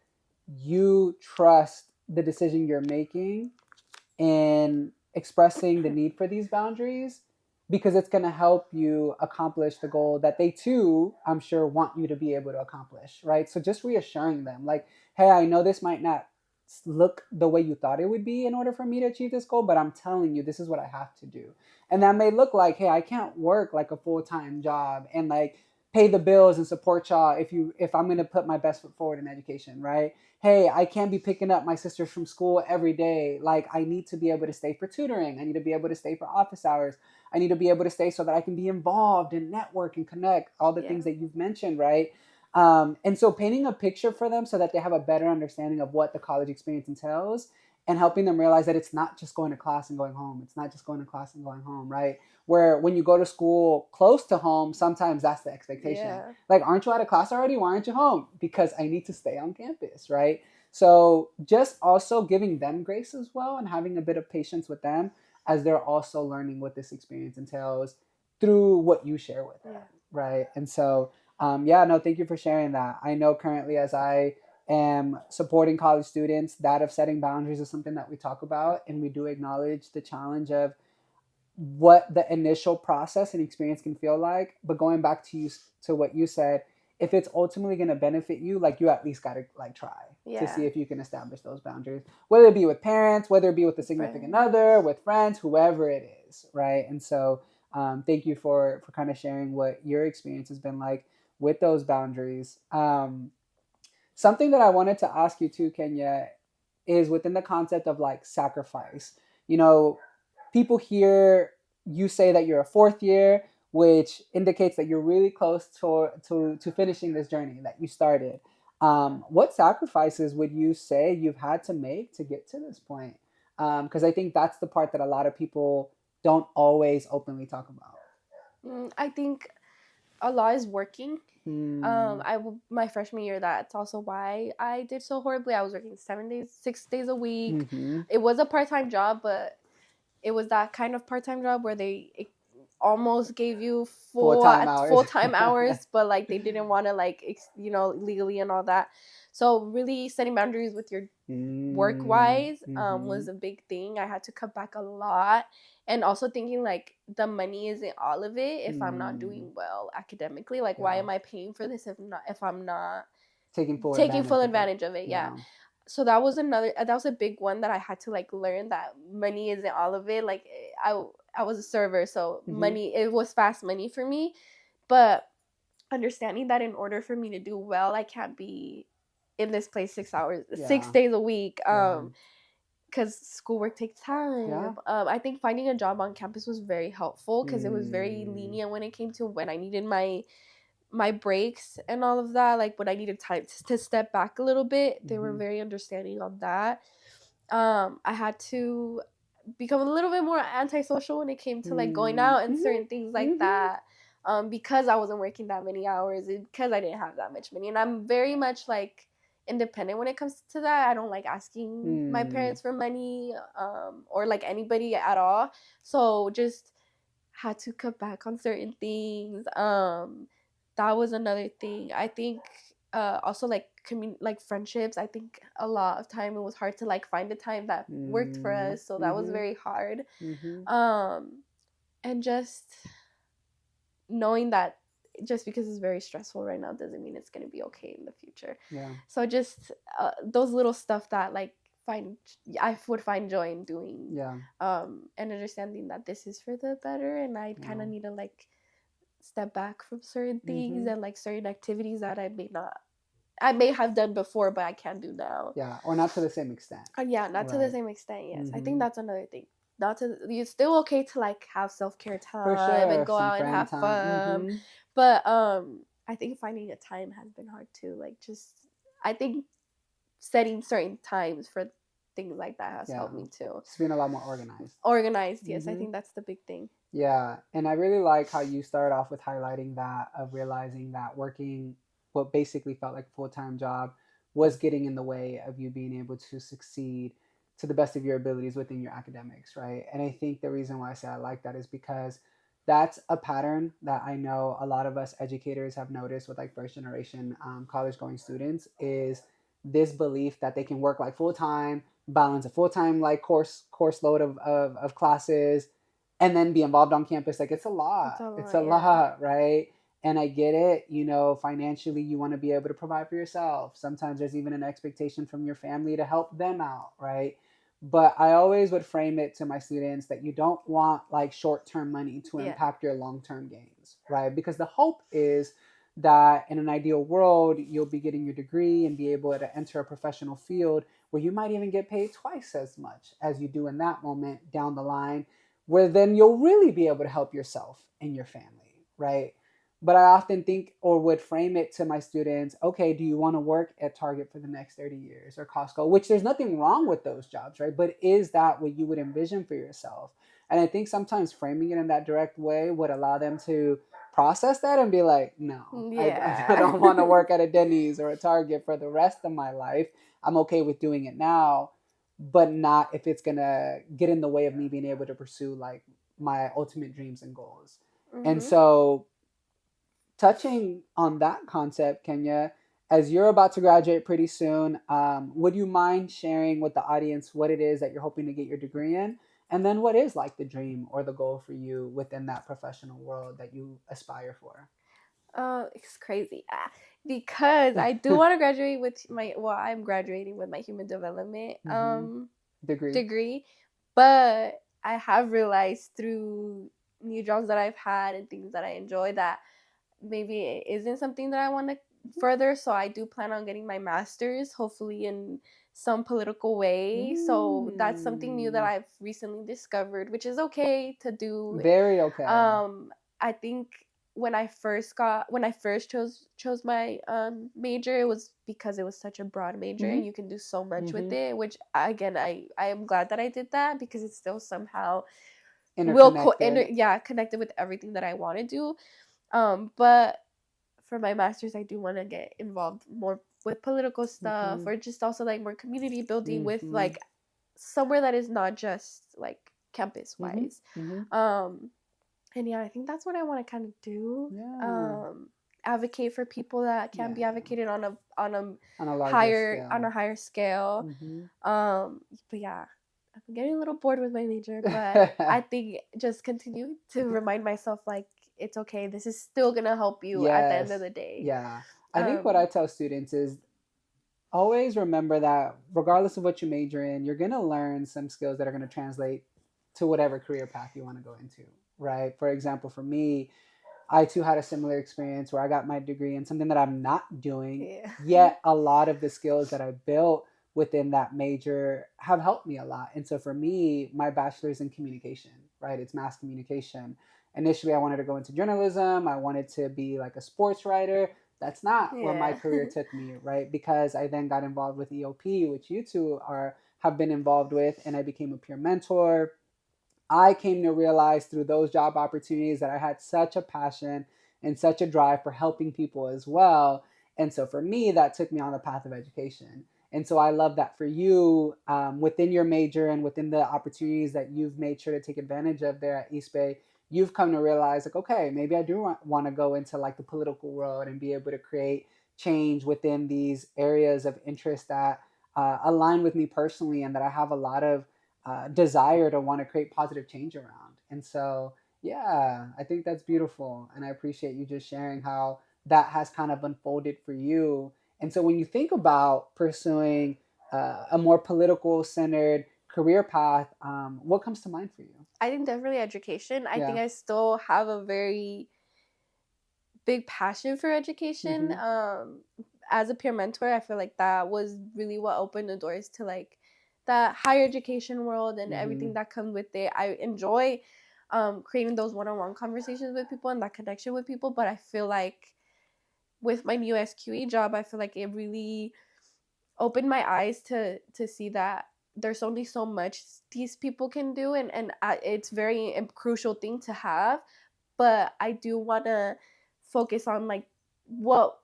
you trust the decision you're making in expressing the need for these boundaries, because it's going to help you accomplish the goal that they too, I'm sure, want you to be able to accomplish, right? So just reassuring them like, hey, I know this might not look the way you thought it would be in order for me to achieve this goal, but I'm telling you, this is what I have to do. And that may look like, hey, I can't work like a full-time job and like pay the bills and support y'all if I'm going to put my best foot forward in education, right? Hey, I can't be picking up my sisters from school every day. Like, I need to be able to stay for tutoring. I need to be able to stay for office hours. I need to be able to stay so that I can be involved and network and connect, all the things that you've mentioned, right? And so painting a picture for them so that they have a better understanding of what the college experience entails, and helping them realize that it's not just going to class and going home. It's not just going to class and going home, right? Where when you go to school close to home, sometimes that's the expectation. Like, aren't you out of class already? Why aren't you home? Because I need to stay on campus, right? So just also giving them grace as well, and having a bit of patience with them as they're also learning what this experience entails through what you share with them, right? And so, yeah, no, thank you for sharing that. I know currently, as I am supporting college students, that of setting boundaries is something that we talk about, and we do acknowledge the challenge of what the initial process and experience can feel like. But going back to you, to what you said, if it's ultimately going to benefit you, like, you at least got to like try to see if you can establish those boundaries, whether it be with parents, whether it be with a significant other, with friends, whoever it is, right? And so thank you for kind of sharing what your experience has been like with those boundaries. Something that I wanted to ask you too, Kenya, is within the concept of like sacrifice. You know, people hear you say that you're a fourth year, which indicates that you're really close to finishing this journey that you started. What sacrifices would you say you've had to make to get to this point? Because I think that's the part that a lot of people don't always openly talk about. I think a lot is working. My freshman year, that's also why I did so horribly. I was working 6 days a week. It was a part-time job, but it was that kind of part-time job where they almost gave you full-time hours, but like they didn't want to like legally and all that. So really setting boundaries with your work wise was a big thing. I had to cut back a lot, and also thinking like the money isn't all of it if I'm not doing well academically. Like, why am I paying for this if I'm not taking full advantage of it? So that was a big one that I had to like learn, that money isn't all of it. Like, I was a server, so money, it was fast money for me. But understanding that in order for me to do well, I can't be in this place 6 hours, Yeah. 6 days a week. Yeah. Because schoolwork takes Yeah. time. I think finding a job on campus was very helpful because it was very Mm. lenient when it came to when I needed my breaks and all of that. Like when I needed time to step back a little bit, they were Mhm. very understanding on that. I had to become a little bit more antisocial when it came to like going Mm. out and Mhm. certain things like Mhm. that. Because I wasn't working that many hours and because I didn't have that much money. And I'm very much like independent when it comes to that. I don't like asking my Mm. parents for money, or like anybody at all. So just had to cut back on certain things. That was another thing. I think also like like friendships. I think a lot of time it was hard to like find a time that worked for Mm. us. So that was Mhm. very hard. Mhm. Um, and just knowing that just because it's very stressful right now doesn't mean it's going to be okay in the future. Yeah. So just those little stuff that like find I would find joy in doing, Yeah. and understanding that this is for the better, and I kind Yeah. of need to like step back from certain things Mhm. and like certain activities that I may have done before but I can't do now. Yeah. Or not to the same extent. And yeah, not to the Right. same extent. Yes, I think Mhm. that's another thing. Not to It's still okay to like have self-care For time and sure. go Some out and friend have time. fun, Mhm. but I think finding a time has been hard too. Like just I think setting certain times for things like that has Yeah. helped me too. Just being a lot more organized. Organized, yes, I Mhm. think that's the big thing. Yeah, and I really like how you started off with highlighting that of realizing that working what basically felt like a full-time job was getting in the way of you being able to succeed to the best of your abilities within your academics, right? And I think the reason why I say I like that is because that's a pattern that I know a lot of us educators have noticed with like first generation college going students is this belief that they can work like full time, balance a full time like course load of classes, and then be involved on campus. Like it's a It's lot. a It's lot, a yeah. lot, right? And I get it, financially you want to be able to provide for yourself. Sometimes there's even an expectation from your family to help them out, right? But I always would frame it to my students that you don't want like short-term money to Yeah. impact your long-term gains, right? Because the hope is that in an ideal world you'll be getting your degree and be able to enter a professional field where you might even get paid twice as much as you do in that moment down the line, where then you'll really be able to help yourself and your family, right? But I often think or would frame it to my students, okay, do you want to work at Target for the next 30 years or Costco, which there's nothing wrong with those jobs, right? But is that what you would envision for yourself? And I think sometimes framing it in that direct way would allow them to process that and be like, no, I Yeah. don't want to work at a Denny's or a Target for the rest of my life. I'm okay with doing it now, but not if it's gonna get in the way of me being able to pursue like my ultimate dreams and goals. And Mhm. so, touching on that concept, Kenya, as you're about to graduate pretty soon, would you mind sharing with the audience what it is that you're hoping to get your degree in? And then what is like the dream or the goal for you within that professional world that you aspire for? It's crazy. Because I do want to graduate with I'm graduating with my human development Mm-hmm. Degree. degree, but I have realized through new jobs that I've had and things that I enjoy that maybe it isn't something that I want to further. So I do plan on getting my master's, hopefully in some political way. So that's something new that Mm, I've recently discovered, which is okay to do. very okay. I think when I first chose my major, it was because it was such a broad major Mm-hmm. and you can do so much with Mm-hmm. it. Which again, I am glad that I did that because it still somehow Interconnected. yeah, connected with everything that I want to do. But for my master's, I do want to get involved more with political stuff Mm-hmm. or just also like more community building with Mm-hmm. like somewhere that is not just like campus Mm-hmm. wise. Mm-hmm. Um, and yeah, I think that's what I want to kind of do. Yeah. Um, Advocate for people that can be Yeah. advocated On a larger on scale. a higher scale. Mm-hmm. But yeah, I'm getting a little bored with my major, but I think just continue to remind myself like it's okay. This is still gonna help you at the end of Yes. the day. Yeah. I think what I Um, tell students is always remember that regardless of what you major in, you're going to learn some skills that are going to translate to whatever career path you want to go into, right? For example, for me, I too had a similar experience where I got my degree in something that I'm not doing, Yeah. yet a lot of the skills that I built within that major have helped me a lot. And so for me, my bachelor's in communication, right? It's mass communication. Initially, I wanted to go into journalism. I wanted to be like a sports writer. That's not where my Yeah. career took me, right? Because I then got involved with EOP, which you two are have been involved with, and I became a peer mentor. I came to realize through those job opportunities that I had such a passion and such a drive for helping people as well. And so for me, that took me on the path of education. And so I love that for you, within your major and within the opportunities that you've made sure to take advantage of there at East Bay, you've come to realize like, okay, maybe I do want to go into like the political world and be able to create change within these areas of interest that align with me personally and that I have a lot of desire to want to create positive change around. And so, yeah, I think that's beautiful. And I appreciate you just sharing how that has kind of unfolded for you. And so, when you think about pursuing a more political centered career path, what comes to mind for you? I think definitely education. I think Yeah. I still have a very big passion for education. Mm-hmm. As a peer mentor, I feel like that was really what opened the doors to like the higher education world and Mm-hmm. everything that comes with it. I enjoy creating those one-on-one conversations with people and that connection with people, but I feel like with my new SQE job, I feel like it really opened my eyes to see that there's only so much these people can do, and it's very crucial thing to have, but I do want to focus on like what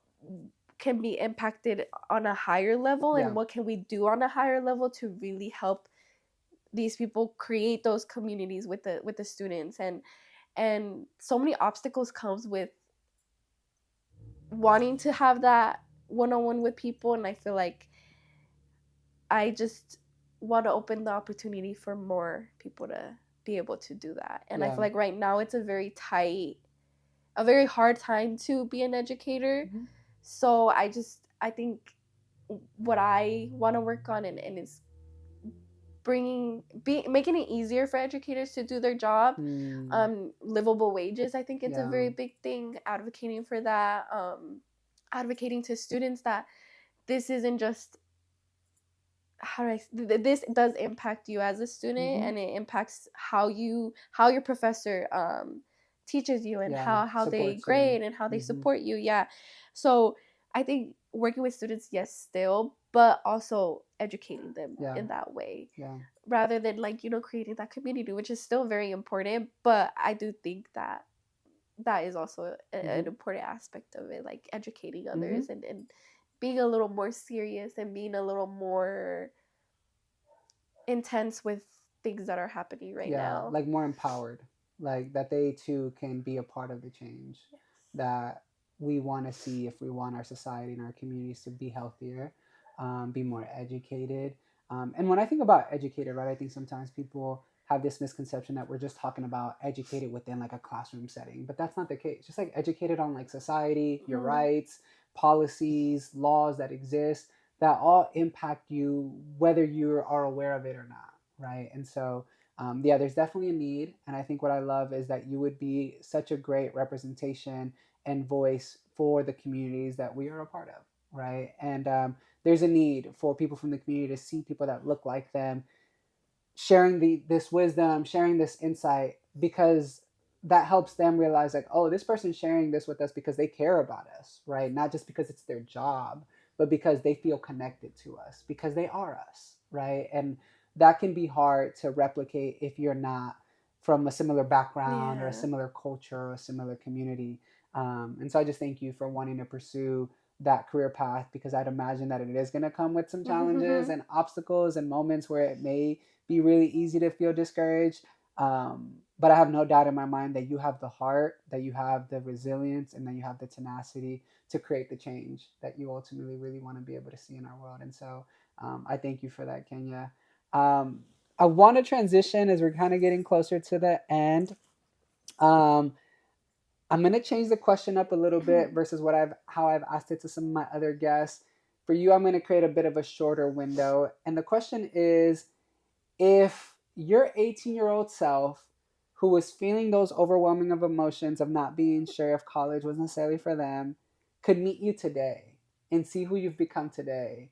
can be impacted on a higher level and Yeah. what can we do on a higher level to really help these people create those communities with the students, and so many obstacles comes with wanting to have that one-on-one with people, and I feel like I just want to open the opportunity for more people to be able to do that. And I Yeah. feel like right now it's a very hard time to be an educator. Mm-hmm. So I think what I want to work on and is making it easier for educators to do their job. Mm. Livable wages, I think it's a Yeah. very big thing. Advocating for that, advocating to students that this isn't just how do this does impact you as a student, Mm-hmm. and it impacts how your professor teaches you and Yeah. how they Supports you. grade and how they Mm-hmm. support you. Yeah, so I think working with students, yes, still, but also educating them Yeah. in that way Yeah. rather than like creating that community, which is still very important, but I do think that that is also an Mm-hmm. important aspect of it, like educating Mm-hmm. others and being a little more serious and being a little more intense with things that are happening right Yeah, now. like more empowered, like that they too can be a part of the change Yes. that we want to see if we want our society and our communities to be healthier, be more educated. And when I think about educated, right, I think sometimes people have this misconception that we're just talking about educated within like a classroom setting, but that's not the case. Just like educated on like society, your Mhm. rights, policies, laws that exist that all impact you whether you are aware of it or not, right? And so yeah, there's definitely a need. And I think what I love is that you would be such a great representation and voice for the communities that we are a part of, right? And there's a need for people from the community to see people that look like them sharing this wisdom, sharing this insight, because that helps them realize like, oh, this person's sharing this with us because they care about us, right? Not just because it's their job, but because they feel connected to us, because they are us, right? And that can be hard to replicate if you're not from a similar background or a Yeah. similar culture or a similar community. And so I just thank you for wanting to pursue that career path, because I'd imagine that it is going to come with some challenges and obstacles and moments where it may be really easy to feel discouraged. But I have no doubt in my mind that you have the heart, that you have the resilience, and that you have the tenacity to create the change that you ultimately really want to be able to see in our world. And so I thank you for that, Kenya. Um, I want to transition as we're kind of getting closer to the end. Um, I'm gonna change the question up a little bit versus what I've how I've asked it to some of my other guests. For you, I'm gonna create a bit of a shorter window, and the question is: if your 18-year-old self who was feeling those overwhelming of emotions of not being sure if college was necessarily for them could meet you today and see who you've become today,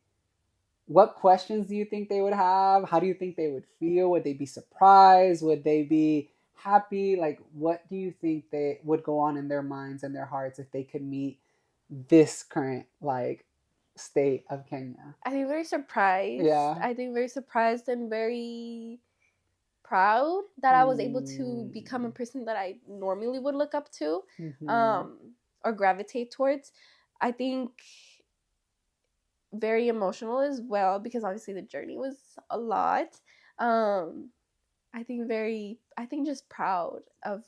what questions do you think they would have? How do you think they would feel? Would they be surprised? Would they be happy? Like, what do you think they would go on in their minds and their hearts if they could meet this current like state of Kenya? I think very surprised. Yeah. I think very surprised and very proud that I was able to become a person that I normally would look up to, Mm-hmm. or gravitate towards. I think very emotional as well, because obviously the journey was a lot. Um, I think just proud of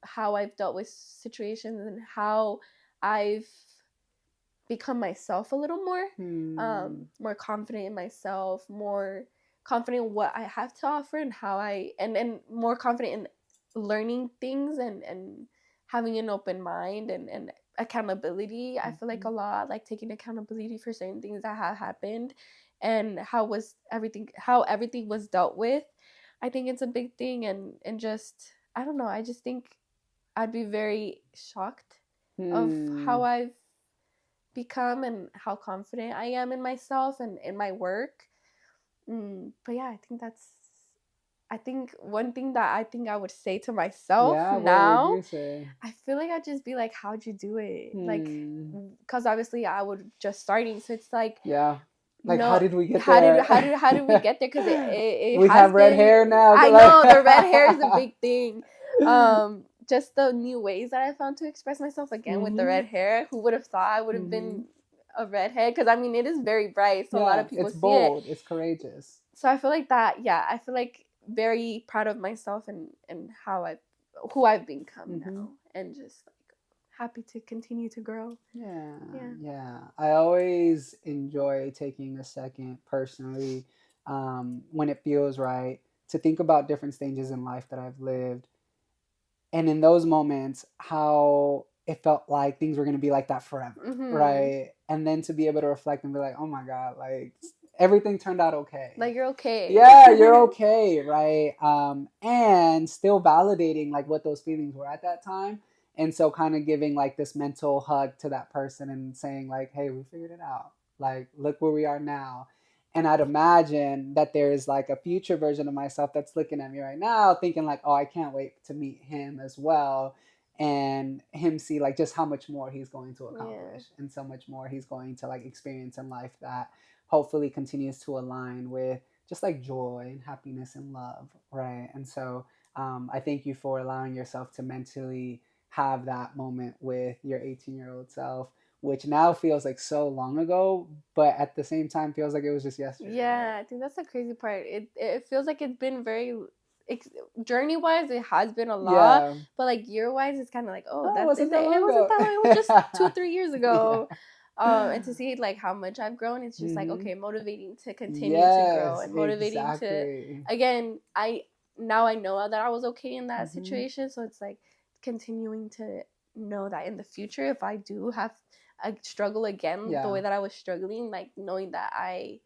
how I've dealt with situations and how I've become myself a little more confident in myself, more confident in what I have to offer and how and more confident in learning things and having an open mind and accountability. I feel like a lot, like taking accountability for certain things that have happened and how everything was dealt with. I think it's a big thing, and just I don't know, I just think I'd be very shocked of how I've become and how confident I am in myself and in my work. But yeah, I think one thing that I think I would say to myself Yeah, what would now, you say? I feel like I'd just be like, how'd you do it? Like, Hmm. because obviously I would just starting. So it's like, Yeah. Like, how no, did we get there? how did we get there? Because it We has have red been, hair now. I Like... know the red hair is a big thing. Just the new ways that I found to express myself again with the Mm-hmm. red hair. Who would have thought I would have Mm-hmm. been a redhead? Because I mean, it is very bright, so a lot Yeah, of people it's see it. bold. It's courageous. So I feel like that. Yeah, I feel like very proud of myself and who I've become Mm-hmm. now, and just like happy to continue to grow. Yeah, Yeah. yeah. I always enjoy taking a second personally, when it feels right, to think about different stages in life that I've lived, and in those moments how it felt like things were going to be like that forever, Mm-hmm. right? And then to be able to reflect and be like, oh my god, like everything turned out okay. Like you're okay. Yeah, you're okay, right? And still validating like what those feelings were at that time, and so kind of giving like this mental hug to that person and saying like, hey, we figured it out, like look where we are now. And I'd imagine that there's like a future version of myself that's looking at me right now thinking like, oh, I can't wait to meet him as well, and him see like just how much more he's going to Yeah. accomplish and so much more he's going to like experience in life that hopefully continues to align with just like joy and happiness and love, right? And so I thank you for allowing yourself to mentally have that moment with your 18-year-old self, which now feels like so long ago, but at the same time feels like it was just yesterday. Yeah, I think that's the crazy part. It feels like it's been very journey wise. It has been a lot, Yeah. but like year wise, it's kind of like, oh, Oh, it that wasn't that it long wasn't ago. that long. It was just 2 3 years Yeah. ago. And to see like how much I've grown, it's just like Mm-hmm. okay, motivating to continue to grow Yes, and motivating to exactly. again. I know that I was okay in that Mm-hmm. situation, so it's like continuing to know that in the future, if I do have a struggle again the Yeah. way that I was struggling, like knowing that I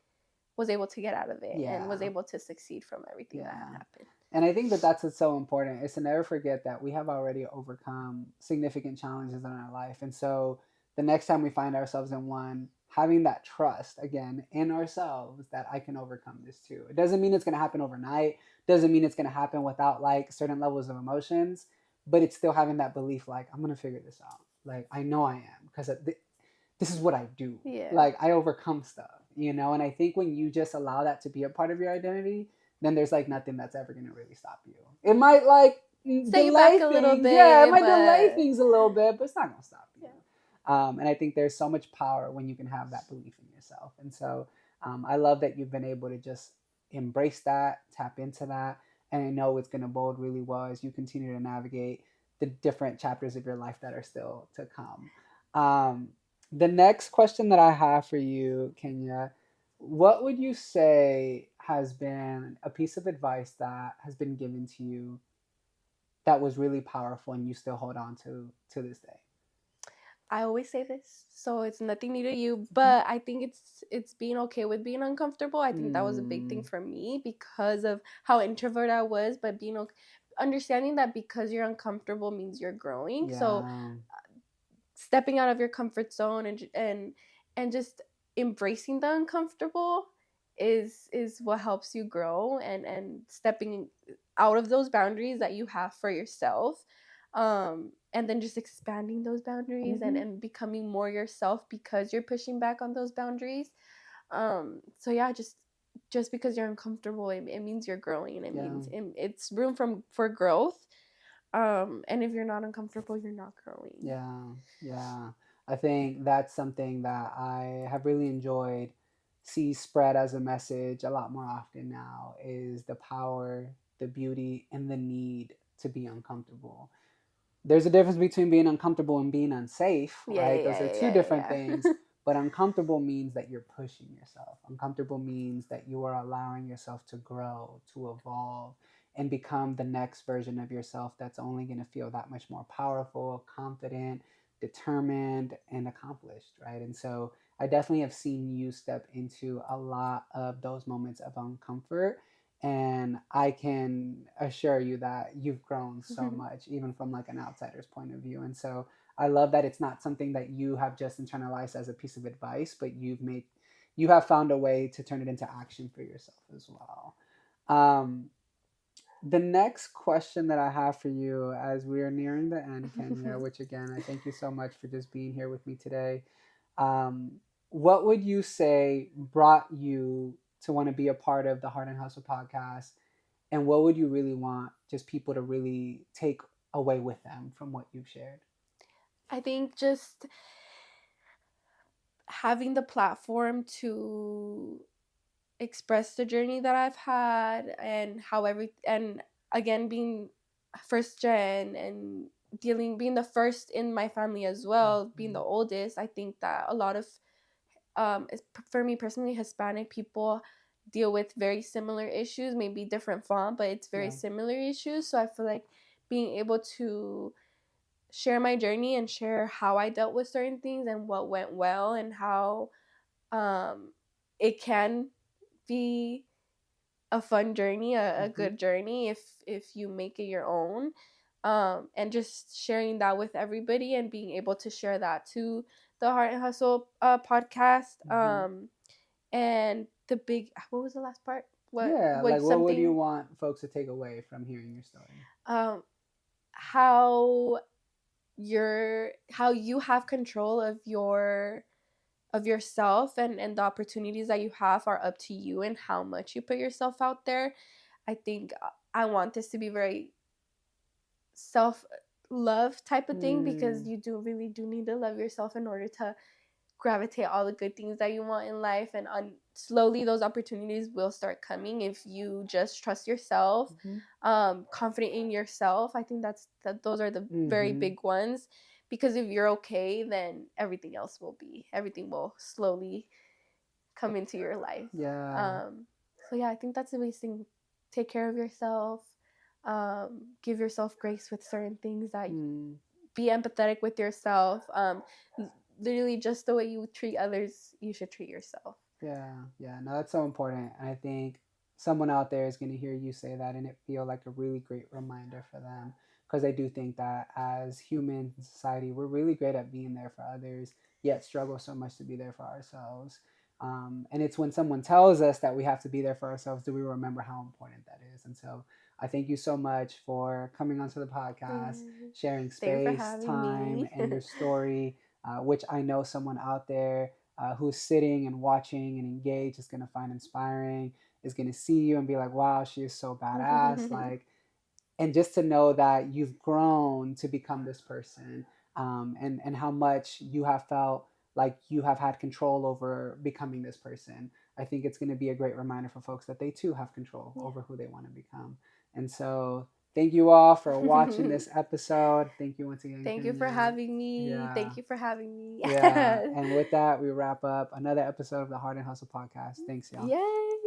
was able to get out of it and was Yeah. able to succeed from everything that had Yeah. happened. And I think that that's what's so important is to never forget that we have already overcome significant challenges in our life. And so the next time we find ourselves in one, having that trust again in ourselves that I can overcome this too. It doesn't mean it's going to happen overnight, doesn't mean it's going to happen without like certain levels of emotions, but it's still having that belief like, I'm going to figure this out. Like, I know I am because this is what I do. Yeah. Like, I overcome stuff, you know? And I think when you just allow that to be a part of your identity, then there's like nothing that's ever going to really stop you. It might like Set you back delay a little things. Yeah, it bit, might delay but things a little bit, but it's not going to stop you. yeah. And I think there's so much power when you can have that belief in yourself. And so I love that you've been able to just embrace that, tap into that. And I know it's going to bode really well as you continue to navigate the different chapters of your life that are still to come. Um, the next question that I have for you, Kenya, what would you say has been a piece of advice that has been given to you that was really powerful and you still hold on to this day? I always say this, so it's nothing new to you, Mm-hmm. but I think it's being okay with being uncomfortable. I think that was a big thing Mm, for me because of how introvert I was, but being okay. understanding that because you're uncomfortable means you're growing. So Yeah. stepping out of your comfort zone and just embracing the uncomfortable is what helps you grow, and stepping out of those boundaries that you have for yourself, and then just expanding those boundaries Hmm. and becoming more yourself because you're pushing back on those boundaries. So yeah, just because you're uncomfortable, it means you're growing. It Yeah. means it's room for growth. And if you're not uncomfortable, you're not growing. Yeah, yeah. I think that's something that I have really enjoyed see spread as a message a lot more often now is the power, the beauty, and the need to be uncomfortable. There's a difference between being uncomfortable and being unsafe, Yeah, right? yeah, Those are yeah, two yeah, different yeah, things. yeah. But uncomfortable means that you're pushing yourself. Uncomfortable means that you are allowing yourself to grow, to evolve, and become the next version of yourself that's only going to feel that much more powerful, confident, determined, and accomplished, right? And so I definitely have seen you step into a lot of those moments of uncomfort, and I can assure you that you've grown so much even from like an outsider's point of view. And so I love that it's not something that you have just internalized as a piece of advice, but you have found a way to turn it into action for yourself as well. um, the next question that I have for you as we are nearing the end, Kenya, which again I thank you so much for just being here with me today. um, what would you say brought you to want to be a part of the Heart and Hustle podcast, and what would you really want just people to really take away with them from what you've shared? I think just having the platform to express the journey that I've had, and how and again, being first gen and being the first in my family as well, being the Mhm. oldest. I think that a lot of for me personally, Hispanic people deal with very similar issues, maybe different font, but it's very Yeah. similar issues. So I feel like being able to share my journey and share how I dealt with certain things and what went well, and how um, it can be a fun journey, a Hmm. good journey if you make it your own. And just sharing that with everybody and being able to share that to the Heart and Hustle podcast. Hmm. And the big, what was the last part? Yeah, What like what would you something want folks to take away from hearing your story? um how how you have control of yourself, and the opportunities that you have are up to you, and how much you put yourself out there. I think I want this to be very self love type of thing, because Mm. you do need to love yourself in order to gravitate all the good things that you want in life, and slowly those opportunities will start coming if you just trust yourself, Hmm. confident in yourself. I think those are the very Hmm. big ones, because if you're okay, then everything will slowly come into your life. Yeah. So yeah, I think that's the biggest thing. Take care of yourself. Give yourself grace with certain things. That Mm. be empathetic with yourself. Literally, just the way you treat others, you should treat yourself. Yeah, yeah, no, that's so important. And I think someone out there is going to hear you say that and it feel like a really great reminder for them. Because I do think that as humans in society, we're really great at being there for others, yet struggle so much to be there for ourselves. And it's when someone tells us that we have to be there for ourselves do we remember how important that is. And so I thank you so much for coming onto the podcast, sharing Thank you for space, having time, me. and your story, which I know someone out there who's sitting and watching and engaged is going to find inspiring, is going to see you and be like, wow, she is so badass. Like, and just to know that you've grown to become this person, and how much you have felt like you have had control over becoming this person. I think it's going to be a great reminder for folks that they too have control Yeah. over who they want to become. And so thank you all for watching this episode. Thank you once again, Thank you for Kenya. having me. Yeah. Thank you for having me. Yeah. And with that, we wrap up another episode of the Heart and Hustle podcast. Thanks, y'all. Yay.